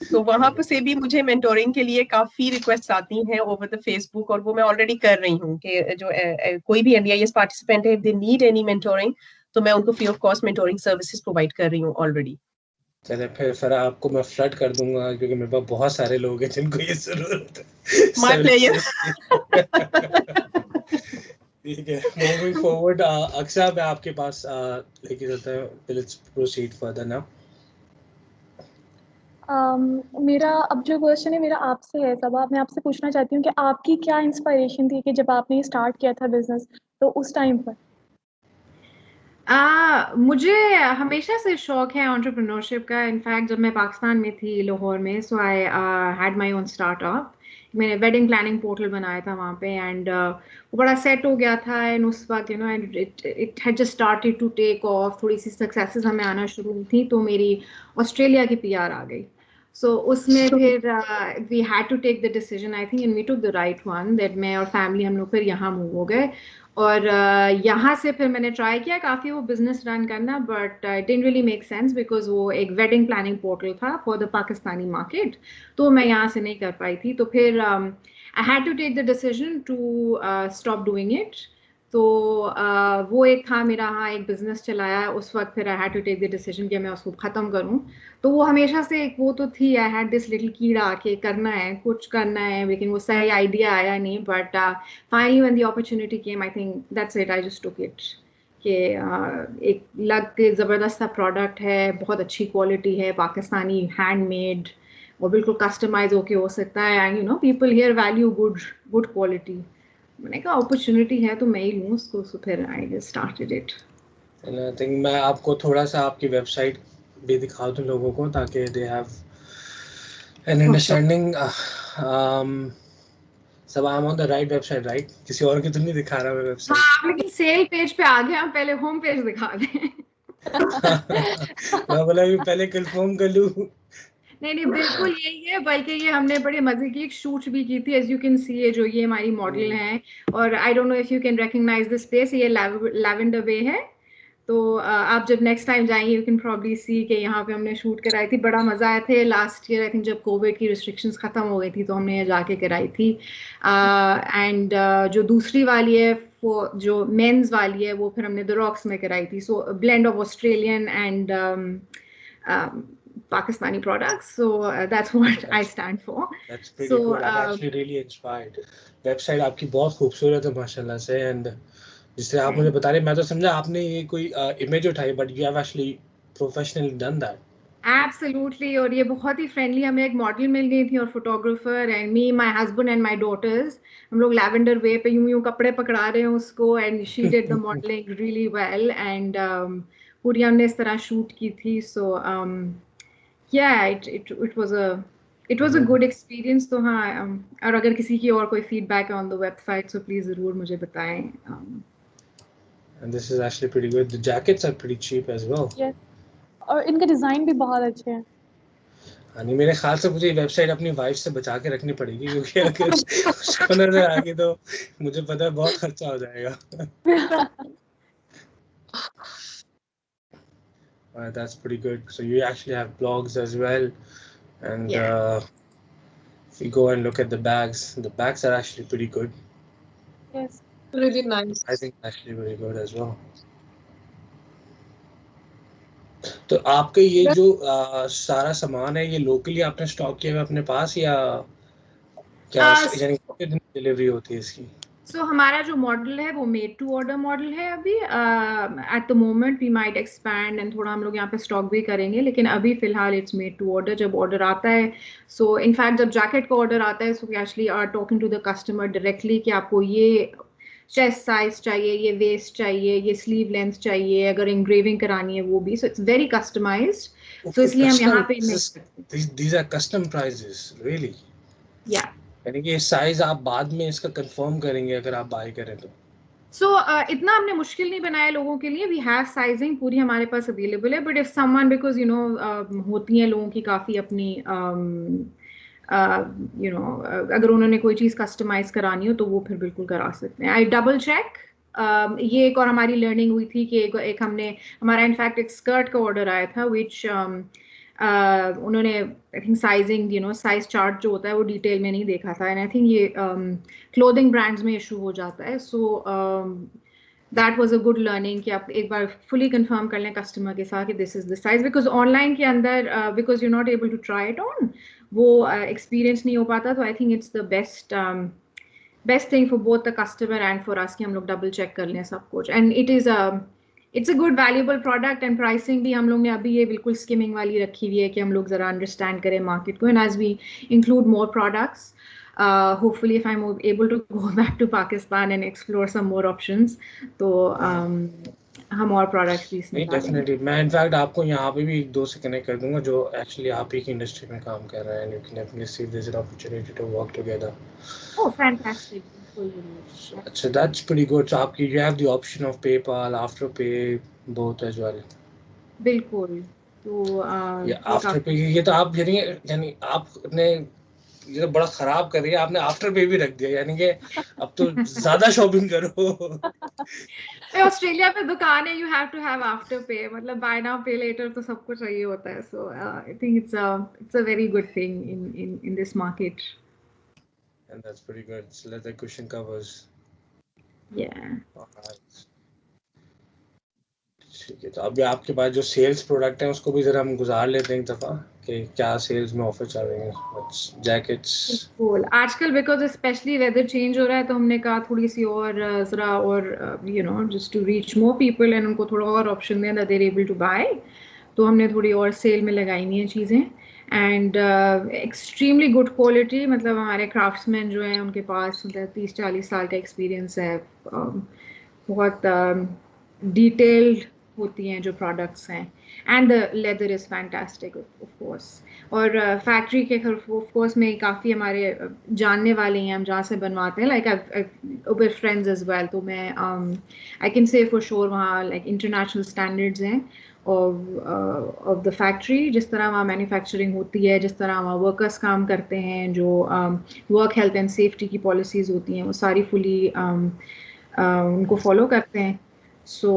तो वहां पर से भी मुझे मेंटोरिंग के लिए काफी रिक्वेस्ट आती हैं ओवर द फेसबुक, और वो मैं ऑलरेडी कर रही हूँ कि जो कोई भी NDIS पार्टिसिपेंट है, if they need any mentoring तो मैं उनको free of cost mentoring services provide कर रही हूँ ऑलरेडी। चले फिर आपको मैं फ्लड कर दूंगा क्योंकि मेरे पास बहुत सारे लोग हैं जिनको ये जरूरत है। My player. ठीक है, मूविंग फॉरवर्ड, अक्षय मैं आपके पास लेके चलता हूं। Let's proceed further now. मेरा अब जो क्वेश्चन है मेरा आपसे है सबा, मैं आपसे पूछना चाहती हूँ कि आपकी क्या इंस्पिरेशन थी कि जब आपने स्टार्ट किया था बिजनेस, तो उस टाइम पर? मुझे हमेशा से शौक है एंटरप्रेन्योरशिप का। इनफैक्ट जब मैं पाकिस्तान में थी लाहौर में, so I had my own startup. मैंने वेडिंग प्लानिंग पोर्टल बनाया था वहाँ पे, एंड वो बड़ा सेट हो गया था। एंड उस वक्त you know it had just started to take off, थोड़ी सी सक्सेसेस हमें आना शुरू हुई थी, तो मेरी ऑस्ट्रेलिया की पीआर आ गई। सो उसमें फिर we had to take the decision, I think, and we took the right one, that मैं और फैमिली हम लोग फिर यहाँ मूव हो गए। और यहाँ से फिर मैंने ट्राई किया काफ़ी वो बिजनेस रन करना, but it didn't really make sense because वो एक वेडिंग प्लानिंग पोर्टल था फॉर द पाकिस्तानी मार्केट, तो मैं यहाँ से नहीं कर पाई थी। तो फिर I had to take the decision to stop doing it. तो वो एक था मेरा, हाँ, एक बिजनेस चलाया उस वक्त। फिर I had to take the decision कि मैं उसको ख़त्म करूँ। तो वो हमेशा से एक वो तो थी, आई हैड दिस लिटिल कीड़ा कि करना है, कुछ करना है, लेकिन वो सही आइडिया आया नहीं। But finally when the opportunity came, I think that's it, I just took it. कि एक लग के ज़बरदस्त सा प्रोडक्ट है, बहुत अच्छी क्वालिटी है, पाकिस्तानी हैंडमेड और बिल्कुल कस्टमाइज होके हो सकता है, and you know people here value good quality. मैंने कहा अपॉर्चुनिटी है तो मैं ही लूँ उसको, सो फिर I just started it. And I think मैं आपको थोड़ा सा आपकी वेबसाइट भी दिखा दूं लोगों को ताकि दे हैव एन अंडरस्टैंडिंग। सब I am on the right website, right? किसी और की तो नहीं दिखा रहा मैं वेबसाइट? हाँ, लेकिन सेल पेज पे आ गया, हम पहले होम पेज दिखा दें। मैं बोला कि पहले कंफर्म कर लूं। नहीं, बिल्कुल यही है। बल्कि ये हमने बड़े मजे की एक शूट भी की थी, एज यू कैन सी, जो ये हमारी मॉडल है। और I don't know if you can recognise this place, ये लैवेंडर वे है। तो आप जब नेक्स्ट टाइम जाएंगे यू कैन प्रॉब्ली सी कि यहाँ पे हमने शूट कराई थी। बड़ा मजा आया थे लास्ट ईयर, आई थिंक, जब कोविड की रिस्ट्रिक्शंस खत्म हो गई थी, तो हमने ये जाके कराई थी। एंड जो दूसरी वाली है, वो जो मेंस वाली है, वो फिर हमने द रॉक्स में कराई थी। So blend of Australian and Pakistani products, so that's what I stand for. That's pretty So good. I'm actually really inspired. Website आपकी बहुत खूबसूरत है माशाल्लाह से, एंड जिससे आप मुझे बता रहे, मैं तो समझा आपने ये कोई इमेज उठाई, but you have actually professionally done that. Absolutely. और ये बहुत ही फ्रेंडली, हमें एक मॉडल मिल गई थी और photographer, and me, my husband and my daughters, हम लोग लैवेंडर वे पे यूं कपड़े पकड़ा रहे हैं उसको, and she did the modelling really well, and पूरी हमने इस तरह शूट की थी। सो yeah, it was a good experience. तो हाँ, और अगर किसी की और कोई feedback on the website, so please ज़रूर मुझे बताएं। And this is actually pretty good. The jackets are pretty cheap as well. Yes. और इनके डिजाइन भी बहुत अच्छे हैं। हाँ, नहीं, मेरे ख्याल से मुझे वेबसाइट अपनी वाइफ से बचा के रखनी पड़ेगी, क्योंकि अगर उसको नजर आ गई तो मुझे पता है बहुत खर्चा हो जाएगा। That's pretty good. So you actually have blogs as well, and Yeah. if you go and look at the bags are actually pretty good. Yes. Really nice. I think actually very good as well. तो आपके ये जो सारा सामान है, ये locally आपने stock किया है अपने पास, या क्या यानी कितनी डिलीवरी होती है इसकी? So हमारा जो मॉडल है वो मेड टू ऑर्डर मॉडल है अभी। At the moment we might expand and थोड़ा हम लोग यहाँ पे स्टॉक भी करेंगे, लेकिन अभी फिलहाल इट्स मेड टू ऑर्डर। जब ऑर्डर आता है, सो इनफैक्ट जब जैकेट का ऑर्डर आता है, so we actually are talking to the customer directly कि आपको ये चेस्ट साइज चाहिए, ये वेस्ट चाहिए, ये स्लीव लेंथ चाहिए, अगर एंग्रेविंग करानी है वो भी। सो इट्स वेरी कस्टमाइज्ड, तो इसलिए हम यहाँ पे these are custom prices, really? Yeah. यानी कि साइज आप बाद में इसका कंफर्म करेंगे अगर आप बाय करें तो? So इतना हमने मुश्किल नहीं बनाया लोगों के लिए। वी हैव साइजिंग पूरी हमारे पास अवेलेबल है, but if someone, because you know होती हैं लोगों की काफ़ी अपनी यू नो, अगर उन्होंने कोई चीज़ कस्टमाइज करानी हो तो वो फिर बिल्कुल करा सकते हैं। I double check. ये एक और हमारी लर्निंग हुई थी कि एक हमने, हमारा इनफैक्ट एक स्कर्ट का ऑर्डर आया था, विच उन्होंने I think sizing, you know, size chart जो होता है वो डिटेल में नहीं देखा था, एंड आई थिंक ये क्लोथिंग ब्रांड्स में इशू हो जाता है। So that was a good learning कि आप एक बार फुली कंफर्म कर लें कस्टमर के साथ कि this is the size, because online के अंदर because you not able to try it on, वो एक्सपीरियंस नहीं हो पाता. तो I think it's the best thing for both the customer and for us कि हम लोग डबल चेक कर लें सब कुछ. And it's a good valuable product. And pricing भी हम लोग ने अभी ये बिल्कुल स्किमिंग वाली रखी हुई है कि हम लोग जरा अंडरस्टैंड करें मार्केट को. And as we include more products, hopefully if I'm able to go back to Pakistan and explore some more options, तो हम और products भी इसमें डेफिनेटली. मैं इनफैक्ट आपको यहाँ पे भी एक दो से कनेक्ट कर दूंगा जो एक्चुअली आप ही की इंडस्ट्री में काम कर रहे हैं. You can definitely see this is an opportunity to work together. Oh, fantastic. अच्छा, दैट्स प्रीटी गुड. सो आपकी you have the option of PayPal, Afterpay, both as well. बिल्कुल. तो आफ्टर पे ये तो आप यानी आपने ये तो बड़ा खराब कर रही है, आपने आफ्टर पे भी रख दिया, यानी कि अब तो ज्यादा शॉपिंग करो. ऑस्ट्रेलिया पे दुकान है, you have to have Afterpay, मतलब बाय नाउ पे लेटर तो सबको चाहिए होता है. So I think it's a very good thing in this market. And that's pretty good. So let the question covers. ठीक है, तो अभी आपके पास जो सेल्स प्रोडक्ट है उसको भी जरा हम गुजार लेते हैं एक दफा कि क्या सेल्स में ऑफर चल रही है. जैकेट्स बिल्कुल. आजकल बिकॉज स्पेशली वेदर चेंज हो रहा है तो हमने कहा थोड़ी सी और जरा और you know just to reach more people and उनको थोड़ा और ऑप्शन दें that they are able to buy. तो हमने थोड़ी और सेल में लगाई हुई हैं चीज़ें. एंड एक्सट्रीमली गुड क्वालिटी, मतलब हमारे क्राफ्ट्समैन जो हैं उनके पास मतलब 30-40 साल का एक्सपीरियंस है. बहुत डिटेल्ड होती हैं जो प्रोडक्ट्स हैं. And the leather is fantastic of course. और फैक्ट्री के ऑफ कोर्स में काफ़ी हमारे जानने वाले हैं, हम जहाँ से बनवाते हैं like with friends as well. तो मैं I can say for sure वहाँ लाइक इंटरनेशनल स्टैंडर्ड्स हैं ऑफ द फैक्ट्री. जिस तरह वहाँ मैन्युफैक्चरिंग होती है, जिस तरह वहाँ वर्कर्स काम करते हैं, जो वर्क हेल्थ एंड सेफ्टी की पॉलिसीज़ होती हैं वो सारी फुली उनको फॉलो करते हैं. सो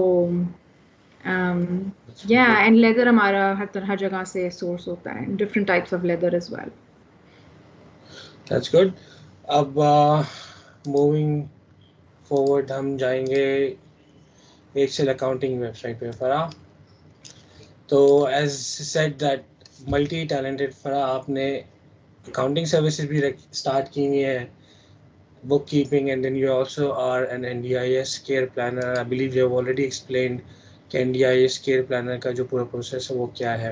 एंड लेदर हमारा हर जगह से सोर्स होता है, different types of leather as well. That's good. अब मूविंग फॉरवर्ड हम जाएंगे एक्सेल अकाउंटिंग वेबसाइट पे. फराह, तो as said that multi talented Farah, आपने अकाउंटिंग सर्विसेज भी स्टार्ट की हुई है, bookkeeping, and then you also are an NDIS care planner. I believe you have already explained कि NDIS केयर प्लानर का जो पूरा प्रोसेस है वो क्या है.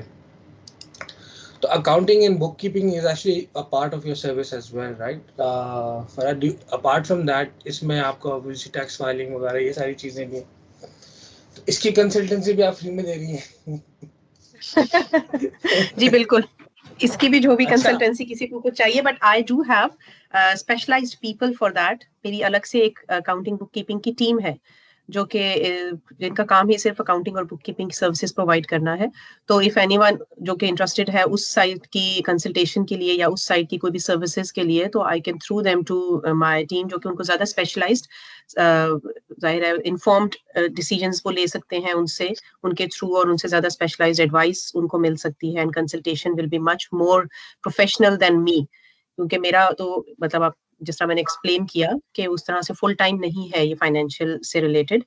तो accounting and book keeping is actually a part of your service as well, right? Farah, apart from that इसमें आपको ऑब्वियसली टैक्स फाइलिंग वगैरह ये सारी चीज़ें भी, तो इसकी कंसल्टेंसी भी आप फ्री में दे रही हैं? जी बिल्कुल. इसकी भी जो भी अच्छा. कंसल्टेंसी किसी को कुछ चाहिए, but I do have specialised people for that. मेरी अलग से एक अकाउंटिंग बुक कीपिंग की टीम है जो कि जिनका काम ही सिर्फ अकाउंटिंग और बुक कीपिंग सर्विसेज प्रोवाइड करना है. तो इफ एनीवन जो कि इंटरेस्टेड है उस साइट की कंसल्टेशन के लिए या उस साइट की कोई भी सर्विसेज के लिए, तो I can through them to my team, जो कि उनको ज़्यादा स्पेशलाइज्ड, जाहिर है इन्फॉर्म्ड डिसीजंस वो ले सकते हैं उनसे, उनके थ्रू, और उनसे ज़्यादा स्पेशलाइज्ड एडवाइस उनको मिल सकती है. And consultation will be much more professional than me, क्योंकि मेरा तो मतलब आप जिस तरह मैंने एक्सप्लेन किया कि उस तरह से फुल टाइम नहीं है ये फाइनेंशियल से रिलेटेड.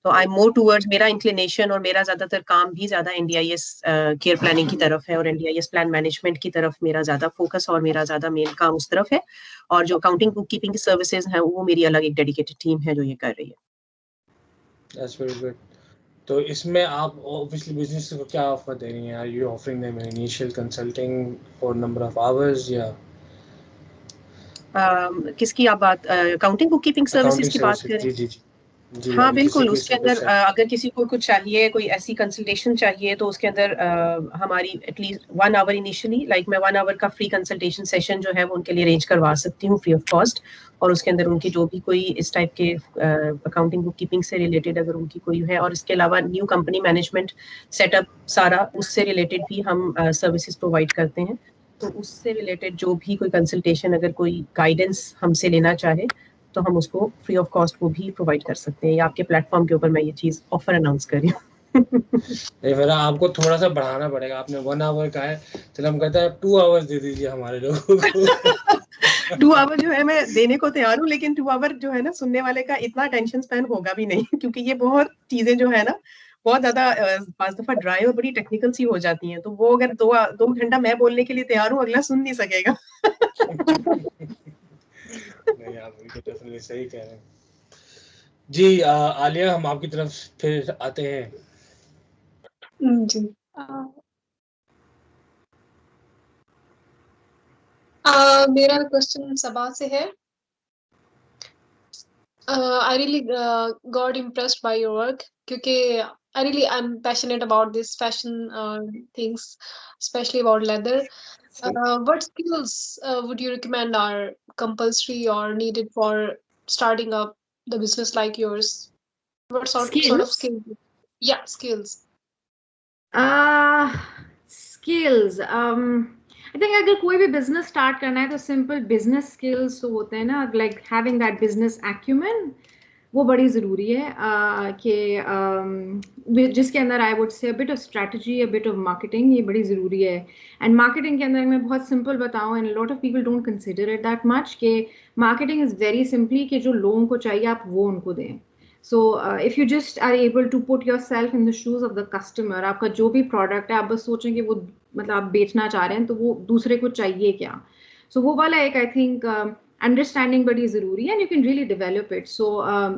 तो आई एम मोर टूवर्ड्स, मेरा इंक्लिनेशन और मेरा ज्यादातर काम भी ज्यादा NDIS केयर प्लानिंग की तरफ है और NDIS प्लान मैनेजमेंट की तरफ मेरा ज्यादा फोकस और मेरा ज्यादा मेन काम उस तरफ है. और जो अकाउंटिंग बुक कीपिंग की सर्विसेज हैं वो मेरी अलग एक डेडिकेटेड टीम है जो ये कर रही है. That's very good. तो इसमें आप ऑब्वियसली बिजनेस को क्या ऑफर दे रही हैं? Are you offering them initial consulting for number of hours या किसकी आप बात, अकाउंटिंग बुक कीपिंग सर्विसेज की बात करें? जी. हाँ बिल्कुल. उसके अंदर अगर किसी को कुछ चाहिए, कोई ऐसी कंसल्टेशन चाहिए, तो उसके अंदर हमारी एटलीस्ट 1 आवर इनिशियली, लाइक मैं 1 आवर का फ्री कंसल्टेशन सेशन जो है वो उनके लिए अरेंज करवा सकती हूँ फ्री ऑफ कॉस्ट. और उसके अंदर उनकी जो भी कोई इस टाइप के अकाउंटिंग बुक कीपिंग से रिलेटेड अगर उनकी कोई है, और इसके अलावा न्यू कंपनी मैनेजमेंट सेटअप सारा उससे रिलेटेड भी हम सर्विसेज प्रोवाइड करते हैं. तो उससे रिलेटेड जो भी कोई कंसल्टेशन, अगर कोई गाइडेंस हमसे लेना चाहे, तो हम उसको फ्री ऑफ कॉस्ट वो भी प्रोवाइड कर सकते हैं. या आपके प्लेटफॉर्म के ऊपर मैं ये चीज़ ऑफर अनाउंस कर रही हूँ. नहीं, मेरा आपको थोड़ा सा बढ़ाना पड़ेगा. आपने 1 आवर का है, चलो हम कहते हैं 2 आवर्स दे दीजिए हमारे लोगों को. 2 आवर जो है मैं देने को तैयार हूँ, लेकिन 2 आवर जो है ना सुनने वाले का इतना अटेंशन स्पैन होगा भी नहीं, क्योंकि ये बहुत चीजें जो है ना बहुत ज्यादा पांच दफा ड्राई और बड़ी टेक्निकल सी हो जाती हैं, तो वो अगर 2 घंटा मैं बोलने के लिए तैयार हूँ, अगला सुन नहीं सकेगा। नहीं आप बिल्कुल डेफिनेटली सही कह रहे हैं जी। आलिया, हम आपकी तरफ फिर आते हैं जी। मेरा क्वेश्चन सबा से है। I really got impressed by your work क्योंकि I'm passionate about this fashion things, especially about leather. What skills would you recommend are compulsory or needed for starting up the business like yours? What sort of skills? Yeah, skills. Skills. I think अगर कोई भी business start करना है तो simple business skills तो होते हैं ना, like having that business acumen, वो बड़ी ज़रूरी है कि जिसके अंदर I would say a bit of strategy, a bit of marketing, ये बड़ी ज़रूरी है. And marketing के अंदर मैं बहुत simple बताऊँ, and a lot of people don't consider it that much, कि marketing is very simply कि जो लोगों को चाहिए आप वो उनको दें. So if you just are able to put yourself in the shoes of the customer, आपका जो भी product है आप बस सोचें कि वो मतलब आप बेचना चाह रहे हैं तो वो दूसरे को चाहिए क्या. So वो वाला एक I think अंडरस्टैंडिंग बड़ी ज़रूरी है, and you can really develop it. So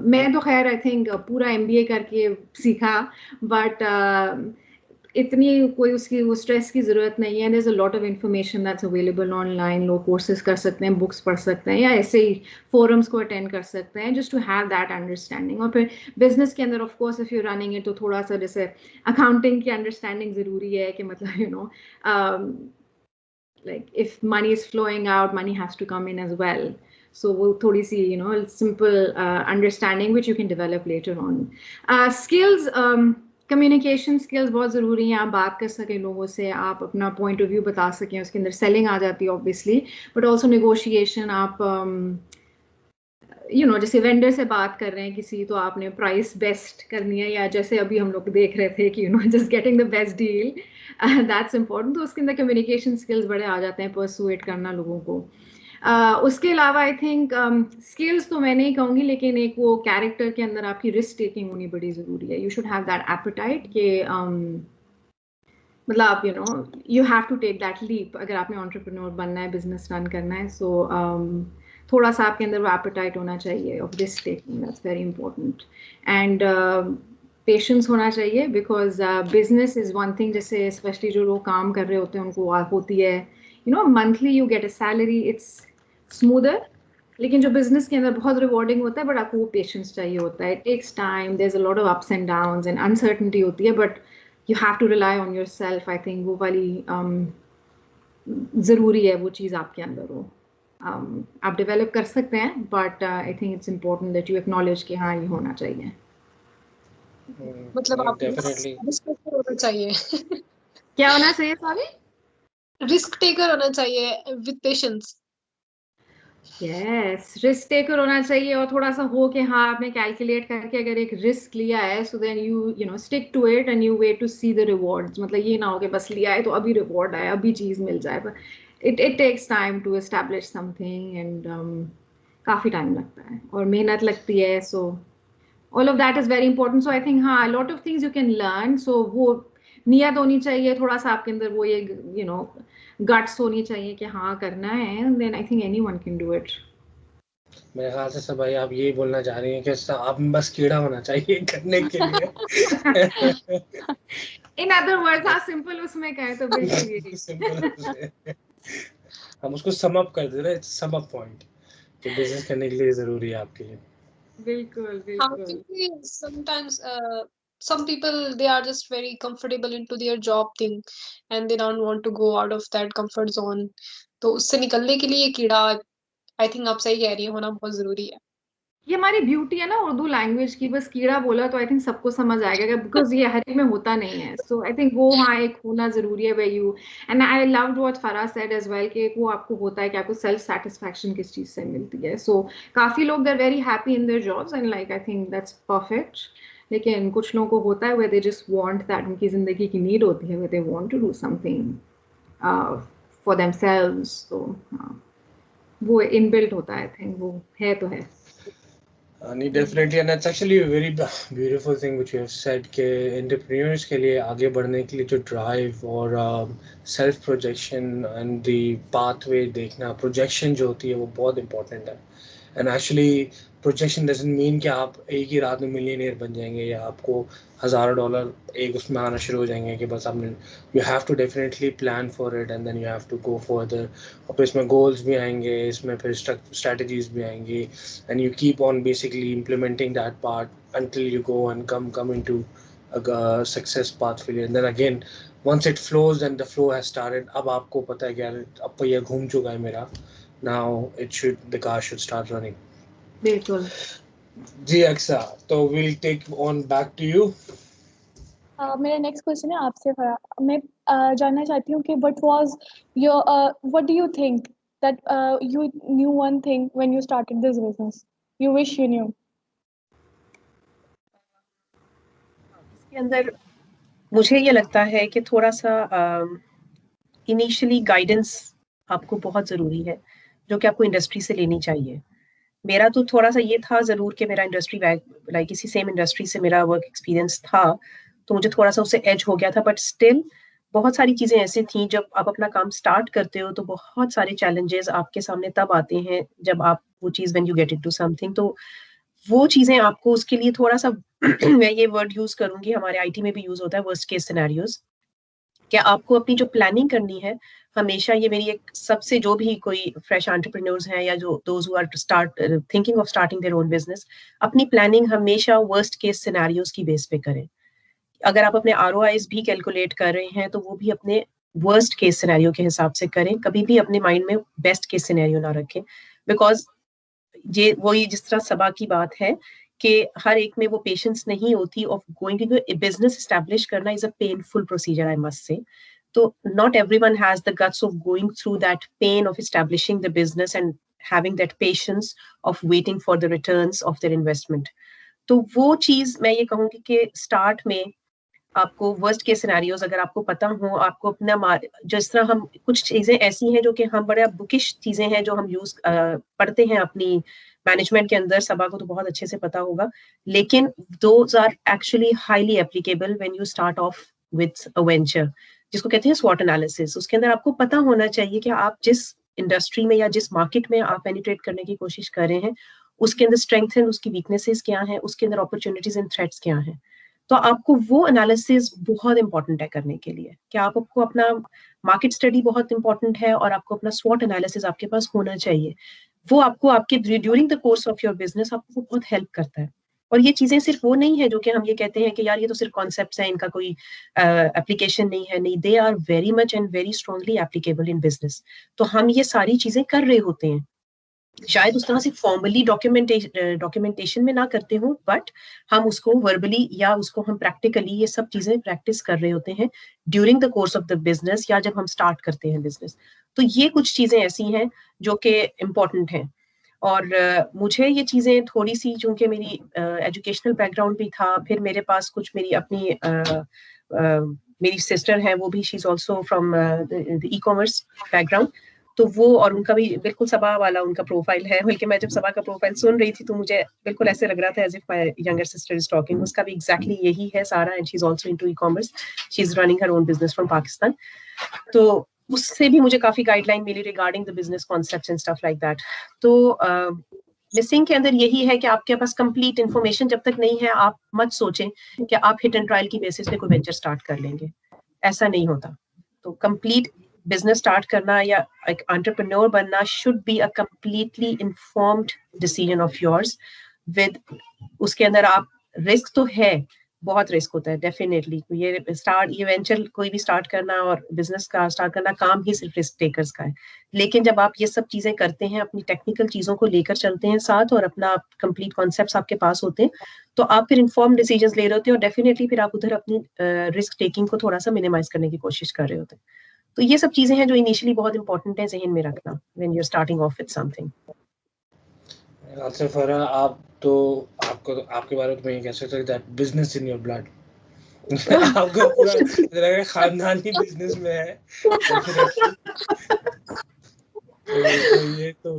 मैं तो खैर आई थिंक पूरा MBA करके सीखा, बट इतनी कोई उसकी वो स्ट्रेस की ज़रूरत नहीं है. There is a lot of information that's available online. लोग कोर्सेज कर सकते हैं, बुक्स पढ़ सकते हैं, या ऐसे ही फोरम्स को अटेंड कर सकते हैं, just to have that understanding. और फिर बिजनेस के अंदर of course if you running it तो थोड़ा सा जैसे अकाउंटिंग की अंडरस्टैंडिंग ज़रूरी है कि मतलब you know like if money is flowing out, money has to come in as well. So we'll thodi si, you know, simple understanding which you can develop later on. Skills, communication skills बहुत ज़रूरी हैं. आप बात कर सकें लोगों से, आप अपना point of view बता सकें, उसके अंदर selling आ जाती है obviously, but also negotiation. आप जैसे वेंडर से बात कर रहे हैं किसी, तो आपने प्राइस बेस्ट करनी है, या जैसे अभी हम लोग देख रहे थे कि just getting the best deal, that's important. तो उसके अंदर कम्युनिकेशन स्किल्स बड़े आ जाते हैं, परसुएट करना लोगों को. उसके अलावा आई थिंक स्किल्स तो मैं नहीं कहूँगी, लेकिन एक वो कैरेक्टर के अंदर आपकी रिस्क टेकिंग होनी बड़ी ज़रूरी है. You should have that appetite के मतलब आप you have to take that leap अगर आपने एंटरप्रेन्योर बनना है, बिजनेस रन करना है. सो थोड़ा सा आपके अंदर वो एपेटाइट होना चाहिए of risk taking. That's very important. And patience होना चाहिए, because business is one thing. जैसे स्पेशली जो लोग काम कर रहे होते हैं उनको होती है monthly you get a salary, it's smoother. लेकिन जो बिजनेस के अंदर बहुत रिवॉर्डिंग होता है, बट आपको वो पेशेंस चाहिए होता है. It takes time, there is a lot of ups and downs and uncertainty होती है, but you have to rely on yourself. I think वो वाली ज़रूरी है वो चीज़ आपके अंदर हो. आप डेवलप कर सकते हैं, but I think it's important that you acknowledge कि हाँ ये होना चाहिए. मतलब आप डेफिनेटली रिस्क टेकर होना चाहिए. क्या होना चाहिए सॉरी? रिस्क टेकर होना चाहिए with patience. Yes, risk taker होना चाहिए, और थोड़ा सा हो कि हाँ आपने कैलकुलेट करके अगर एक रिस्क लिया है, so then you stick to it and you wait to see the rewards. मतलब ये ना हो कि बस लिया है तो अभी रिवॉर्ड आए, अभी चीज़ मिल जाए. पर it takes time to establish something, and काफ़ी टाइम लगता है और मेहनत लगती है. So all of that is very important. So I think हाँ lot of things you can learn. So वो नियत होनी चाहिए, थोड़ा सा आपके अंदर वो ये गट्स होनी चाहिए कि हाँ करना है, then I think anyone can do it. मेरे ख्याल से सब भाई आप यही बोलना चाह रही हैं कि आप में बस कीड़ा होना चाहिए करने के लिए. इन अदर वर्ड्स हाँ सिंपल उसमें कहें तो बिल्कुल यही. सिंपल हम उसको सम अप कर दे रहे हैं. सम अप पॉइंट कि बिजनेस करने के लिए जरूरी है आपके लिए. बिल्कुल हाँ, बिल्कुल. क्योंकि sometimes some people they are just very comfortable into their job thing and they don't want to go out of that comfort zone. तो उससे निकलने के लिए कीड़ा आई थिंक आप सही कह रही हैं, होना बहुत जरूरी है. ये हमारी ब्यूटी है ना उर्दू लैंग्वेज की. बस कीड़ा बोला तो आई थिंक सबको समझ आएगा, बिकॉज ये हर एक में होता नहीं है. सो आई थिंक वो हाँ एक होना जरूरी है way you. And I loved what Farah said as well कि वो आपको होता है कि आपको सेल्फ सेटिस्फैक्शन किस चीज से मिलती है. सो काफी लोग they are very happy in their jobs and like I think that's perfect. लेकिन कुछ लोगों को होता है वे दे जस्ट वांट दैट, उनकी जिंदगी की नीड होती है, वे they want to do something for themselves. तो हाँ वो इनबिल्ट होता है, आई थिंक वो है तो है। नहीं, definitely, and it's actually very beautiful thing which you have said कि एंटरप्रेन्योर्स के लिए आगे बढ़ने के लिए जो ड्राइव और self projection and the pathway देखना, प्रोजेक्शन जो होती है वो बहुत इंपॉर्टेंट है। And actually projection doesn't mean कि आप एक ही रात में मिलियनेयर बन जाएंगे या आपको $1000 एक उसमें आना शुरू हो जाएंगे कि बस आपने, you have to definitely plan for it and then you have to go further. और इसमें गोल्स भी आएंगे, इसमें फिर स्ट्रेटजीज भी आएंगी, and you keep on basically implementing that part until you go and come into a success path failure, and then again once it flows and the flow has started, अब आपको पता है कि यार अब पहिया घूम चुका है मेरा, now the car should start running। बिल्कुल जी अक्सा, तो we'll take on back to you। मेरा नेक्स्ट क्वेश्चन है आपसे फराह। मैं जानना चाहती हूँ कि what do you think that you knew one thing when you started this business, you wish you knew? इसके अंदर मुझे ये लगता है कि थोड़ा सा इनिशियली गाइडेंस आपको बहुत ज़रूरी है, जो कि आपको इंडस्ट्री से लेनी चाहिए। मेरा तो थोड़ा सा ये था ज़रूर कि मेरा इंडस्ट्री लाइक इसी सेम इंडस्ट्री से मेरा वर्क एक्सपीरियंस था, तो मुझे थोड़ा सा उससे एज हो गया था। बट स्टिल बहुत सारी चीज़ें ऐसी थी, जब आप अपना काम स्टार्ट करते हो तो बहुत सारे चैलेंजेस आपके सामने तब आते हैं जब आप वो चीज़ when you get into something, तो वो चीज़ें आपको उसके लिए थोड़ा सा मैं ये वर्ड यूज़ करूँगी, हमारे आईटी में भी यूज़ होता है, वर्स्ट केस सिनेरियोज। क्या आपको अपनी जो प्लानिंग करनी है हमेशा, ये मेरी एक सबसे, जो भी कोई फ्रेश एंटरप्रेन्योर्स हैं या जो those who are thinking of starting their own business, अपनी प्लानिंग हमेशा वर्स्ट केस सिनेरियोज की बेस पे करें। अगर आप अपने ROIs भी कैलकुलेट कर रहे हैं तो वो भी अपने वर्स्ट केस सिनेरियो के हिसाब से करें, कभी भी अपने माइंड में बेस्ट केस सिनेरियो ना रखें। बिकॉज ये वही जिस तरह सबा की बात है कि हर एक में वो पेशेंस नहीं होती of going to business establish करना is a painful procedure, I must say. तो not everyone has the guts of going through that pain of establishing the business and having that patience of waiting for the returns of their investment. तो वो चीज मैं ये कहूंगी कि start में आपको वर्स्ट केस सिनेरियोज अगर आपको पता हो, आपको अपना, जिस तरह हम कुछ चीजें ऐसी हैं जो कि हम बड़ा बुकिश चीजें हैं जो हम यूज पढ़ते हैं अपनी मैनेजमेंट के अंदर, सबा को तो बहुत अच्छे से पता होगा, लेकिन those are actually highly applicable when you start off with a venture, जिसको कहते हैं स्वॉट एनालिसिस। उसके अंदर आपको पता होना चाहिए कि आप जिस इंडस्ट्री में या जिस मार्केट में आप पेनिट्रेट करने की कोशिश कर रहे हैं, उसके अंदर स्ट्रेंथ एंड उसकी वीकनेसेस क्या हैं, उसके अंदर अपॉर्चुनिटीज एंड थ्रेट्स क्या हैं। तो आपको वो एनालिसिस बहुत इंपॉर्टेंट है करने के लिए, कि आपको अपना मार्केट स्टडी बहुत इंपॉर्टेंट है और आपको अपना स्वॉट एनालिसिस आपके पास होना चाहिए। वो आपको आपके during the course of your business आपको बहुत हेल्प करता है। और ये चीजें सिर्फ वो नहीं है जो कि हम ये कहते हैं कि यार ये तो सिर्फ कॉन्सेप्ट्स हैं, इनका कोई एप्लीकेशन नहीं है। नहीं, they are very much and very strongly applicable in business. तो हम ये सारी चीजें कर रहे होते हैं, शायद उस तरह से फॉर्मली डॉक्यूमेंटेशन में ना करते हो, बट हम उसको वर्बली या उसको हम प्रैक्टिकली ये सब चीजें प्रैक्टिस कर रहे होते हैं during the course of the business, या जब हम स्टार्ट करते हैं बिजनेस। तो ये कुछ चीजें ऐसी हैं जो कि इम्पोर्टेंट हैं। और मुझे ये चीजें थोड़ी सी, चूंकि मेरी एजुकेशनल बैकग्राउंड भी था, फिर मेरे पास कुछ मेरी अपनी मेरी सिस्टर है, वो भी she is also from the e-commerce background, तो वो, और उनका भी बिल्कुल सबा वाला उनका प्रोफाइल है। बल्कि मैं जब सबा का प्रोफाइल सुन रही थी तो मुझे बिल्कुल ऐसे लग रहा था as if my younger sister is talking. उसका भी एग्जैक्टली यही है सारा, and she is also into e-commerce, she is running her own business from Pakistan. तो उससे भी मुझे काफी गाइडलाइन मिली regarding the business concepts and stuff like that. तो मिसिंग के अंदर यही है कि आपके पास कंप्लीट इन्फॉर्मेशन जब तक नहीं है, आप मत सोचें कि आप हिट एंड ट्रायल की बेसिस पे कोई वेंचर स्टार्ट कर लेंगे, ऐसा नहीं होता। तो कंप्लीट बिजनेस स्टार्ट करना या एक एंटरप्रेन्योर बनना should be a completely informed decision of yours with, उसके अंदर आप, रिस्क तो है, बहुत रिस्क होता है डेफिनेटली। ये वेंचर कोई भी स्टार्ट करना और बिजनेस का स्टार्ट करना काम ही सिर्फ रिस्क टेकर्स का है। लेकिन जब आप ये सब चीजें करते हैं, अपनी टेक्निकल चीजों को लेकर चलते हैं साथ, और अपना कंप्लीट कॉन्सेप्ट्स आपके पास होते हैं, तो आप फिर इन्फॉर्म डिसीजंस ले रहे होते हैं, और डेफिनेटली फिर आप उधर अपनी रिस्क टेकिंग को थोड़ा सा मिनिमाइज करने की कोशिश कर रहे होते हैं। तो ये सब चीजें हैं जो इनिशियली बहुत इंपॉर्टेंट है जहन में रखना when you are starting off with something. Asif Farah, आप तो आपके बारे में मैं कह सकता हूं that business in your blood. आपका पूरा खानदान ही बिजनेस में है। तो ये तो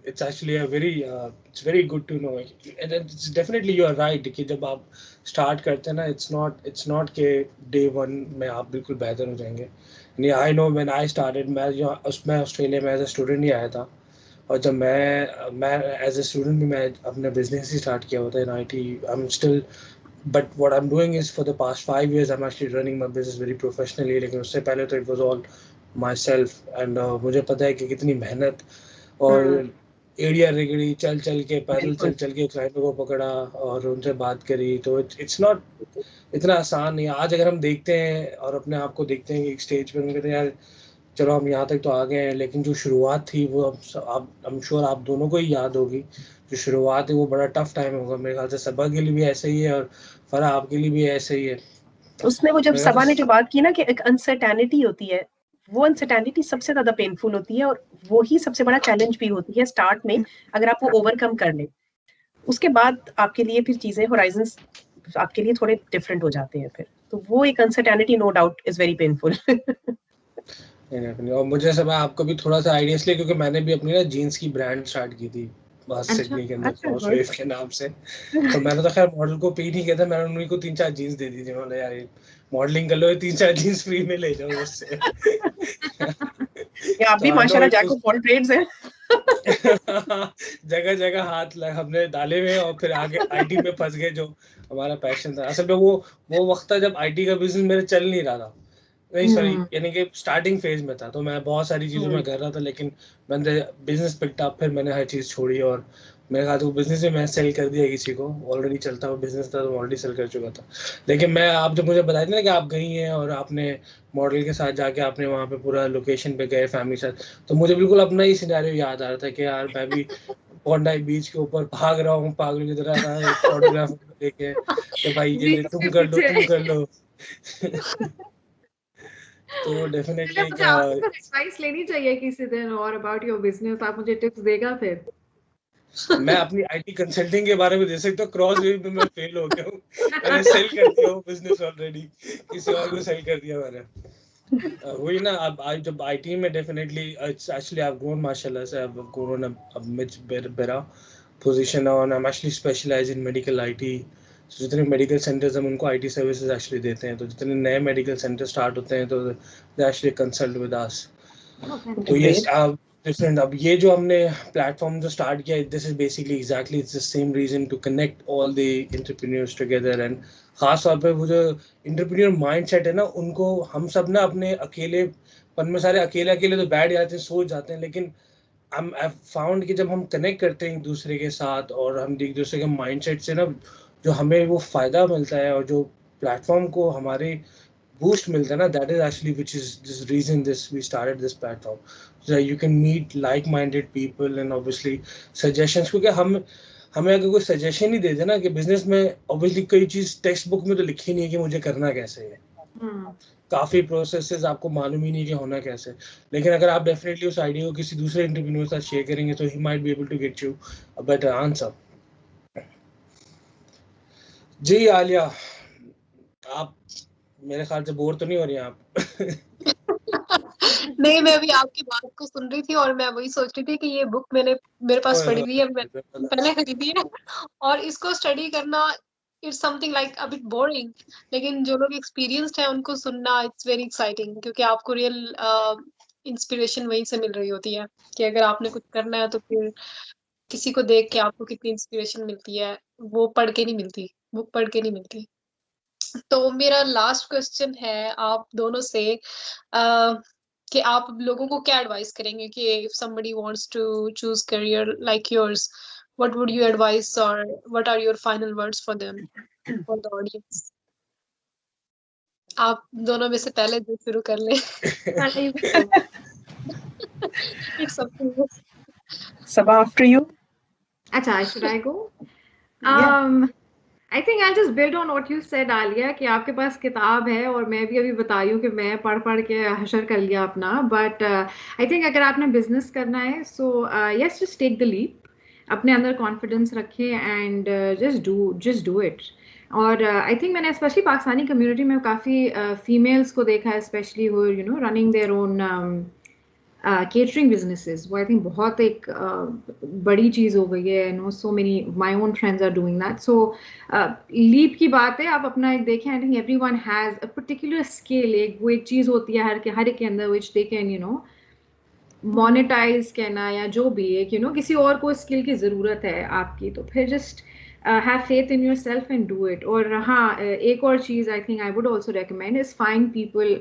it's actually a very it's very good to know, and it's definitely you are right कि जब आप start करते हैं ना, it's not के day one में आप बिल्कुल बेहतर हो जाएंगे. नहीं, I know when I started, मैं ऑस्ट्रेलिया में एज a student ही आया था, और जब मैं एज a student भी मैं अपना business ही start किया हुआ था in IT. I'm still, but what I'm doing is for the past 5 years I'm actually running my business very professionally. लेकिन उससे पहले तो it was all myself, and मुझे पता है कि कितनी मेहनत और एरिया रेगड़ी चल चल के पैदल चल के क्लाइंटों को पकड़ा और उनसे बात करी. तो इट्स नॉट इतना आसान नहीं. आज अगर हम देखते हैं और अपने आप को देखते हैं कि एक स्टेज पे हम कहते हैं यार चलो हम यहाँ तक तो आ गए हैं, लेकिन जो शुरुआत थी वो आप आई एम श्योर आप दोनों को ही याद होगी. जो शुरुआत है वो बड़ा टफ टाइम होगा मेरे ख्याल से. सबा के लिए भी ऐसे ही है और फराह आपके लिए भी ऐसे ही है. उसने वो जब सबा ने जो बात की ना कि एक अनसर्टेनिटी होती है, वो अनसर्टेनिटी सबसे ज्यादा पेनफुल होती है और वो ही सबसे बड़ा चैलेंज भी होती है स्टार्ट में. अगर आप वो ओवरकम कर ले, उसके बाद आपके लिए फिर चीजें होराइजन्स आपके लिए थोड़े डिफरेंट हो जाते हैं फिर. तो वो एक uncertainty no doubt is very painful. और मुझे सब आपको भी थोड़ा सा आइडिया इसलिए क्योंकि मैंने भी अपनी ना जीन्स की ब्रांड स्टार्ट की थी सिडनी के अंदर, क्रॉस वेव के नाम से. तो मैंने तो खैर मॉडल को पे नहीं किया था, मैंने उन्हीं को 3-4 जीन्स दे दी थी. मैंने यार मॉडलिंग कर लो, 3-4 जीन्स फ्री में ले जाओ उससे. या आप भी माशाल्लाह जैक ऑफ ऑल ट्रेड्स हैं. जगह जगह हाथ हमने डाले हुए और फिर आगे आईटी में फंस गए, जो हमारा पैशन था. असल में वो वक्त था जब आईटी का बिजनेस मेरे चल नहीं रहा था. नहीं सॉरी, यानी कि स्टार्टिंग फेज में था. तो मैं बहुत सारी चीज़ों में कर रहा था, लेकिन मैंने बिजनेस पिक्ड अप, फिर मैंने हर चीज़ छोड़ी और मेरे ख्याल वो बिजनेस में मैं सेल कर दिया किसी को. ऑलरेडी चलता हुआ बिजनेस था तो ऑलरेडी सेल कर चुका था. लेकिन मैं आप जब मुझे बताई थी ना कि आप गई हैं और आपने मॉडल के साथ जाके आपने वहाँ पे पूरा लोकेशन पे गए फैमिली के साथ, तो मुझे बिल्कुल अपना ही सिनेरियो याद आ रहा था कि यार मैं भी बॉन्डाई बीच के ऊपर भाग रहा हूँ पागल की तरह था, फोटोग्राफर लेके कि भाई ये तुम कर लो. तो डेफिनेटली मुझे आपसे एडवाइस लेनी चाहिए किसी दिन और अबाउट योर बिजनेस. आप मुझे टिप्स देगा फिर. मैं अपनी आईटी कंसल्टिंग के बारे में दे सकता हूँ. क्रॉस वेव में मैं फेल हो गया हूँ. मैंने सेल कर दिया वो बिजनेस ऑलरेडी, किसी और को सेल कर दिया मैंने. वही ना, अब जब आईटी में definitely it's actually I have grown माशाल्लाह से. I have grown a much better position और I am actually specialize in medical IT. जितने मेडिकल सेंटर्स हम उनको आईटी सर्विसेज एक्चुअली देते हैं. तो जितने नए मेडिकल सेंटर स्टार्ट होते हैं तो they actually consult with us. तो ये डिफरेंट. अब ये जो हमने प्लेटफॉर्म जो स्टार्ट किया, this is basically exactly it's the same reason to connect all the entrepreneurs together. And खास तौर पे वो जो एंटरप्रेन्योर माइंडसेट है ना, उनको हम सब ना अपने अकेलेपन में सारे अकेले तो बैठ जाते हैं, सोच जाते हैं. लेकिन आई फाउंड कि जब हम कनेक्ट करते हैं एक दूसरे के साथ और हम एक दूसरे के माइंडसेट से ना जो हमें वो फायदा मिलता है और जो प्लेटफॉर्म को हमारे boost मिलता है ना, that is actually which is this reason we started this platform, so that you can meet like-minded people and obviously suggestions. क्योंकि हमें अगर कोई सजेशन ही दे दे ना कि बिजनेस में ऑब्वियसली कोई चीज टेक्स्ट बुक में तो लिखी नहीं है कि मुझे करना कैसे है. काफी प्रोसेसेस आपको मालूम ही नहीं कि होना कैसे. लेकिन अगर आप डेफिनेटली उस आइडिया को किसी दूसरे एंटरप्रेन्योर के साथ शेयर करेंगे तो he might be able to get you a better answer. जी आलिया, आप मेरे ख्याल से बोर तो नहीं हो रही हैं आप? नहीं, मैं अभी आपकी बात को सुन रही थी और मैं वही सोच रही थी कि ये बुक मेरे पास पड़ी हुई है, मैंने पहले खरीदी है और इसको स्टडी करना it's something like a bit boring. लेकिन जो लोग एक्सपीरियंस्ड हैं उनको सुनना इट्स वेरी एक्साइटिंग, क्योंकि आपको रियल इंस्पिरेशन वहीं से मिल रही होती है कि अगर आपने कुछ करना है तो फिर किसी को देख के आपको कितनी इंस्पिरेशन मिलती है, वो पढ़ के नहीं मिलती, बुक पढ़ के नहीं मिलती. तो मेरा लास्ट क्वेश्चन है आप दोनों से कि आप लोगों को क्या एडवाइस करेंगे कि if somebody wants to choose career like yours, what would you advise or what are your final words for them, for the audience? आप दोनों में से पहले जो शुरू कर ले. It's up to you. Sabah, after you. अच्छा, should I go? I think I'll just build on what you said, Alia, कि आपके पास किताब है और मैं भी अभी बता रही हूँ कि मैं पढ़ के हशर कर लिया अपना. बट आई थिंक अगर आपने बिजनेस करना है so yes, just take the leap. अपने अंदर कॉन्फिडेंस रखें एंड जस्ट डू इट. और आई थिंक मैंने स्पेशली पाकिस्तानी कम्युनिटी में काफ़ी फीमेल्स को देखा है, स्पेशली वो running their own catering businesses, वो I think बहुत एक बड़ी चीज़ हो गई है. I know so many my own friends are doing that. So leap की बात है, आप अपना एक देखें. I think everyone has a particular skill. एक वो एक चीज़ होती है हर एक के अंदर which they can monetize कहना या जो भी एक किसी और को स्किल की ज़रूरत है आपकी, तो फिर just have faith in yourself and do it. और हाँ, एक और चीज़ I think I would also recommend is find people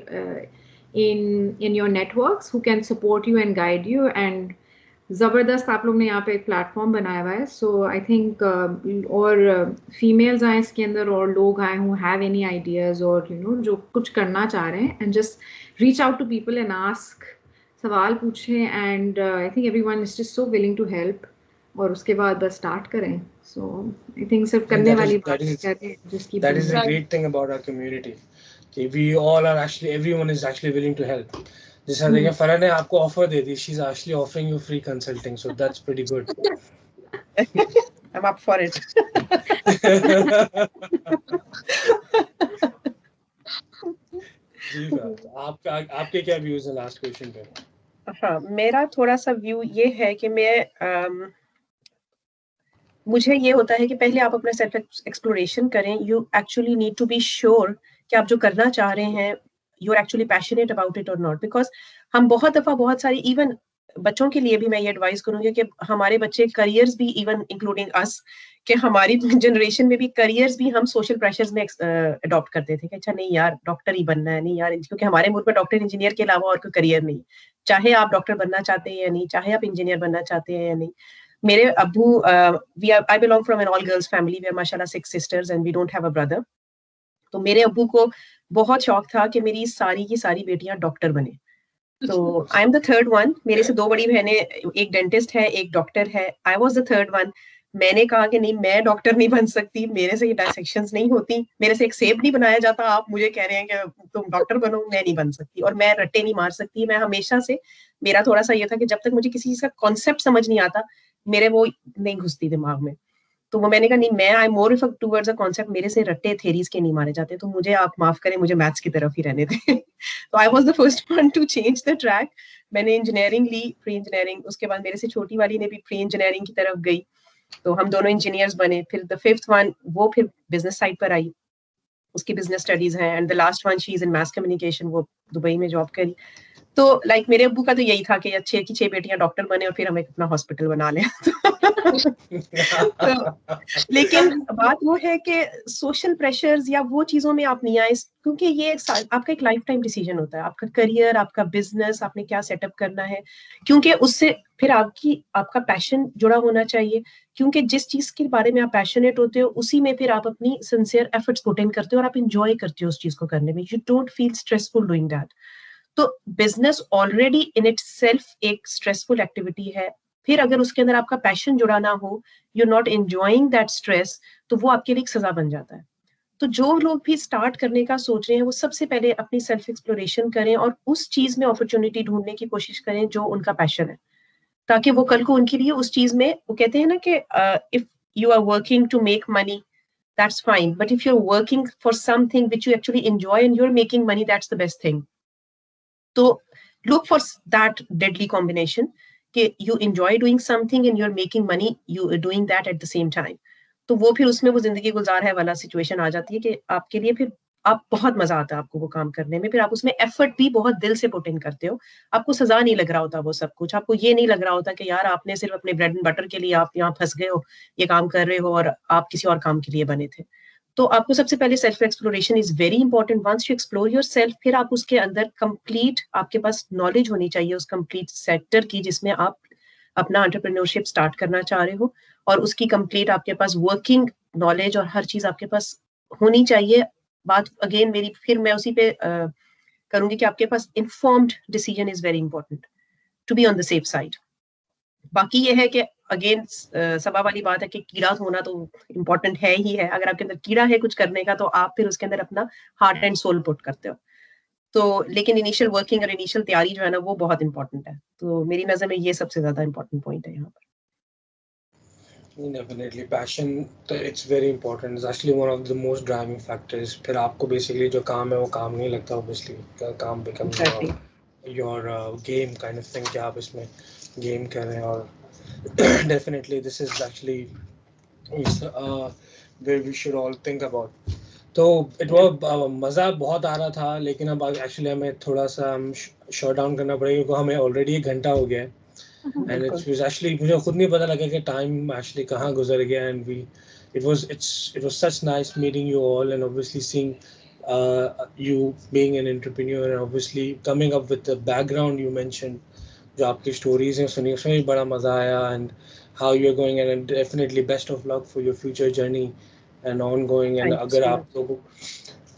in your networks who can support you and guide you. And ज़बरदस्त आप लोग ने यहाँ पे एक प्लेटफॉर्म बनाया हुआ है. सो आई थिंक और फीमेल्स आए इसके अंदर और लोग आए who have any ideas और जो कुछ करना चाह रहे हैं, and just reach out to people and ask, सवाल पूछें. And I think everyone is just so willing to help, और उसके बाद बस स्टार्ट करें. सो आई थिंक सिर्फ करने वाली बात है जिसकी that is the great thing about our community. We all are actually, everyone is actually willing to help. जैसा देखिए फरहान ने आपको offer they the, she's actually offering you free consulting, so that's pretty good. I'm up for it. जी आपके क्या views हैं last question पे? हाँ, मेरा थोड़ा सा व्यू ये है कि मुझे ये होता है कि पहले आप अपना सेल्फ एक्सप्लोरेशन करें. You actually need to be sure कि आप जो करना चाह रहे हैं you are actually passionate about it और नॉट. बिकॉज हम बहुत सारी इवन बच्चों के लिए भी मैं ये एडवाइस करूंगी कि हमारे बच्चे करियर्स भी, इवन इंक्लूडिंग अस, कि हमारी जनरेशन में भी करियर्स भी हम सोशल प्रेशर्स में अडॉप्ट करते थे कि अच्छा नहीं यार डॉक्टर ही बनना है, नहीं यार, क्योंकि हमारे मुल्क में डॉक्टर इंजीनियर के अलावा और कोई करियर नहीं. चाहे आप डॉक्टर बनना चाहते हैं या नहीं, चाहे आप इंजीनियर बनना चाहते हैं या नहीं. मेरे अब्बू, I belong from an all girls family, we are माशाल्लाह 6 sisters and we don't have a brother. तो मेरे अब्बू को बहुत शौक था कि मेरी सारी की सारी बेटियां डॉक्टर बने. तो I am the third one. मेरे से 2 बड़ी बहनें, एक डेंटिस्ट है, एक डॉक्टर है. I was the third one. मैंने कहा कि नहीं, मैं डॉक्टर नहीं बन सकती, मेरे से ये डायसेक्शंस नहीं होती, मेरे से एक सेब नहीं बनाया जाता, आप मुझे कह रहे हैं कि तुम डॉक्टर बनो, मैं नहीं बन सकती, और मैं रट्टे नहीं मार सकती. मैं हमेशा से, मेरा थोड़ा सा ये था कि जब तक मुझे किसी चीज का कॉन्सेप्ट समझ नहीं आता, मेरे वो नहीं घुसती दिमाग में. तो वो मैंने कहा नहीं, मैं आई मोर टुवर्ड्स अ कॉन्सेप्ट, मेरे से रट्टे थेरीज के नहीं मारे जाते, तो मुझे आप माफ करें, मुझे मैथ्स की तरफ ही रहने दें. तो I was the first one two change the track. मैंने इंजीनियरिंग ली, प्री इंजीनियरिंग. उसके बाद मेरे से छोटी वाली ने भी प्री इंजीनियरिंग की तरफ गई, तो हम दोनों इंजीनियर्स बने. फिर द फिफ्थ वन, वो फिर बिजनेस साइड पर आई, उसकी बिजनेस स्टडीज हैं. And the last one, she is in mass communication, वो दुबई में जॉब करी. तो लाइक मेरे अब्बू का तो यही था कि अच्छे की 6 बेटियां डॉक्टर बने और फिर हम अपना हॉस्पिटल बना लें. तो लेकिन बात वो है कि सोशल प्रेशर्स या वो चीजों में आप नहीं आए, क्योंकि ये आपका एक लाइफ टाइम डिसीजन होता है. आपका करियर, आपका बिजनेस, आपने क्या सेटअप करना है, क्योंकि उससे फिर आपका पैशन जुड़ा होना चाहिए. क्योंकि जिस चीज के बारे में आप पैशनेट होते हो, उसी में फिर आप अपनी सिंसियर एफर्ट्स पुट इन करते हो और आप इंजॉय करते हो उस चीज को करने में. You don't feel stressful doing that. तो बिजनेस ऑलरेडी इन इटसेल्फ एक स्ट्रेसफुल एक्टिविटी है. फिर अगर उसके अंदर आपका पैशन जुड़ा ना हो, you are not enjoying that stress, तो वो आपके लिए एक सजा बन जाता है. तो जो लोग भी स्टार्ट करने का सोच रहे हैं, वो सबसे पहले अपनी सेल्फ एक्सप्लोरेशन करें और उस चीज में अपॉर्चुनिटी ढूंढने की कोशिश करें जो उनका पैशन है, ताकि वो कल को उनके लिए उस चीज में, वो कहते हैं ना कि if you are working to make money, that's fine, but if you're working for something which you actually enjoy and you're making money, that's the best thing. So look for that deadly combination कि you enjoy doing something and you're making money, you are doing that at the same time. तो वो फिर उसमें वो जिंदगी गुजार है वाला सिचुएशन आ जाती है कि आपके लिए फिर आप बहुत मजा आता है आपको वो काम करने में. फिर आप उसमें एफर्ट भी बहुत दिल से पुट इन करते हो. आपको सजा नहीं लग रहा होता वो सब कुछ. आपको ये नहीं लग रहा होता कि यार आपने सिर्फ अपने ब्रेड एंड बटर के लिए आप यहाँ फंस गए हो, ये काम कर रहे हो और आप किसी और काम के लिए बने थे. तो आपको सबसे पहले self exploration is very important. Once you explore your self, फिर आप उसके अंदर कंप्लीट, आपके पास नॉलेज होनी चाहिए उस कंप्लीट सेक्टर की जिसमें आप अपना एंटरप्रेन्योरशिप स्टार्ट करना चाह रहे हो, और उसकी कंप्लीट आपके पास वर्किंग नॉलेज और हर चीज आपके पास होनी चाहिए. बात अगेन मेरी, फिर मैं उसी पे करूंगी कि आपके पास informed decision is very important to be on the safe side. बाकी ये है कि अगेन सबा वाली बात है कि कीड़ा होना तो इम्पोर्टेंट है ही है. अगर आपके अंदर कीड़ा है कुछ करने का, तो आप फिर उसके अंदर अपना हार्ट एंड सोल पुट करते हो. तो लेकिन इनिशियल वर्किंग और इनिशियल तैयारी जो है ना, वो बहुत इंपॉर्टेंट है. तो मेरी नजर में ये सबसे ज्यादा इंपॉर्टेंट पॉइंट है यहाँ पर. Definitely passion, it's very important. It's actually one of the most driving factors. फिर आपको basically जो काम है वो काम नहीं लगता, obviously काम becomes your game kind of thing कि आप इसमें game कर रहे हैं और definitely this is actually where we should all think about. तो it was मज़ा बहुत आ रहा था, लेकिन अब एक्चुअली हमें थोड़ा सा शॉट डाउन करना पड़ेगा क्योंकि हमें ऑलरेडी 1 घंटा हो गया है एंड इट वाज एक्चुअली मुझे खुद नहीं पता लगा कि टाइम एक्चुअली कहाँ गुजर गया and we it was such nice meeting you all and obviously seeing you being an entrepreneur and obviously coming up with the background you mentioned जो आपकी स्टोरीज हैं सुनी उसमें भी बड़ा मज़ा आया and how you're going and definitely best of luck for your future journey and ongoing and अगर आप लोगों को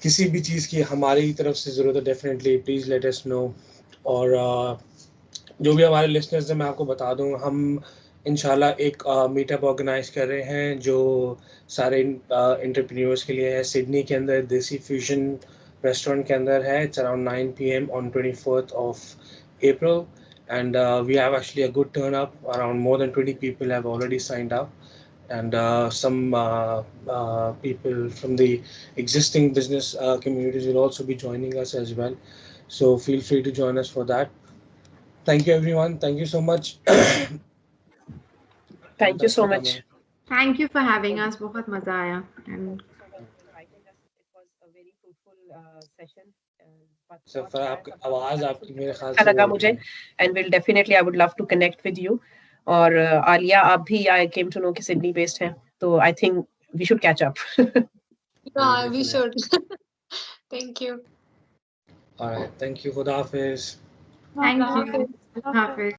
किसी भी चीज़ की हमारी तरफ से ज़रूरत है definitely please let us know और जो भी हमारे लिसनर्स हैं मैं आपको बता दूं हम इंशाल्लाह एक मीटअप ऑर्गेनाइज कर रहे हैं जो सारे एंटरप्रेन्योर्स के लिए है सिडनी के अंदर देसी फ्यूजन रेस्टोरेंट के अंदर है it's around 9 PM on 24th of April and we have actually a good turn up around more than 20 people have already signed up and some people from the existing business communities will also be joining us as well so feel free to join us for that. Thank you everyone. Thank you so much. Thank you so much. Thank you for having us. बहुत मजा आया. And it was a very fruitful session. So for आपकी आवाज आपकी मेरे ख्याल अच्छा लगा मुझे and will definitely I would love to connect with you. और आलिया आप भी I came to know कि सिडनी based हैं तो I think we should catch up. Yeah, we should. Thank you. All right. Thank you. Khuda Hafiz. thank you. Hafiz.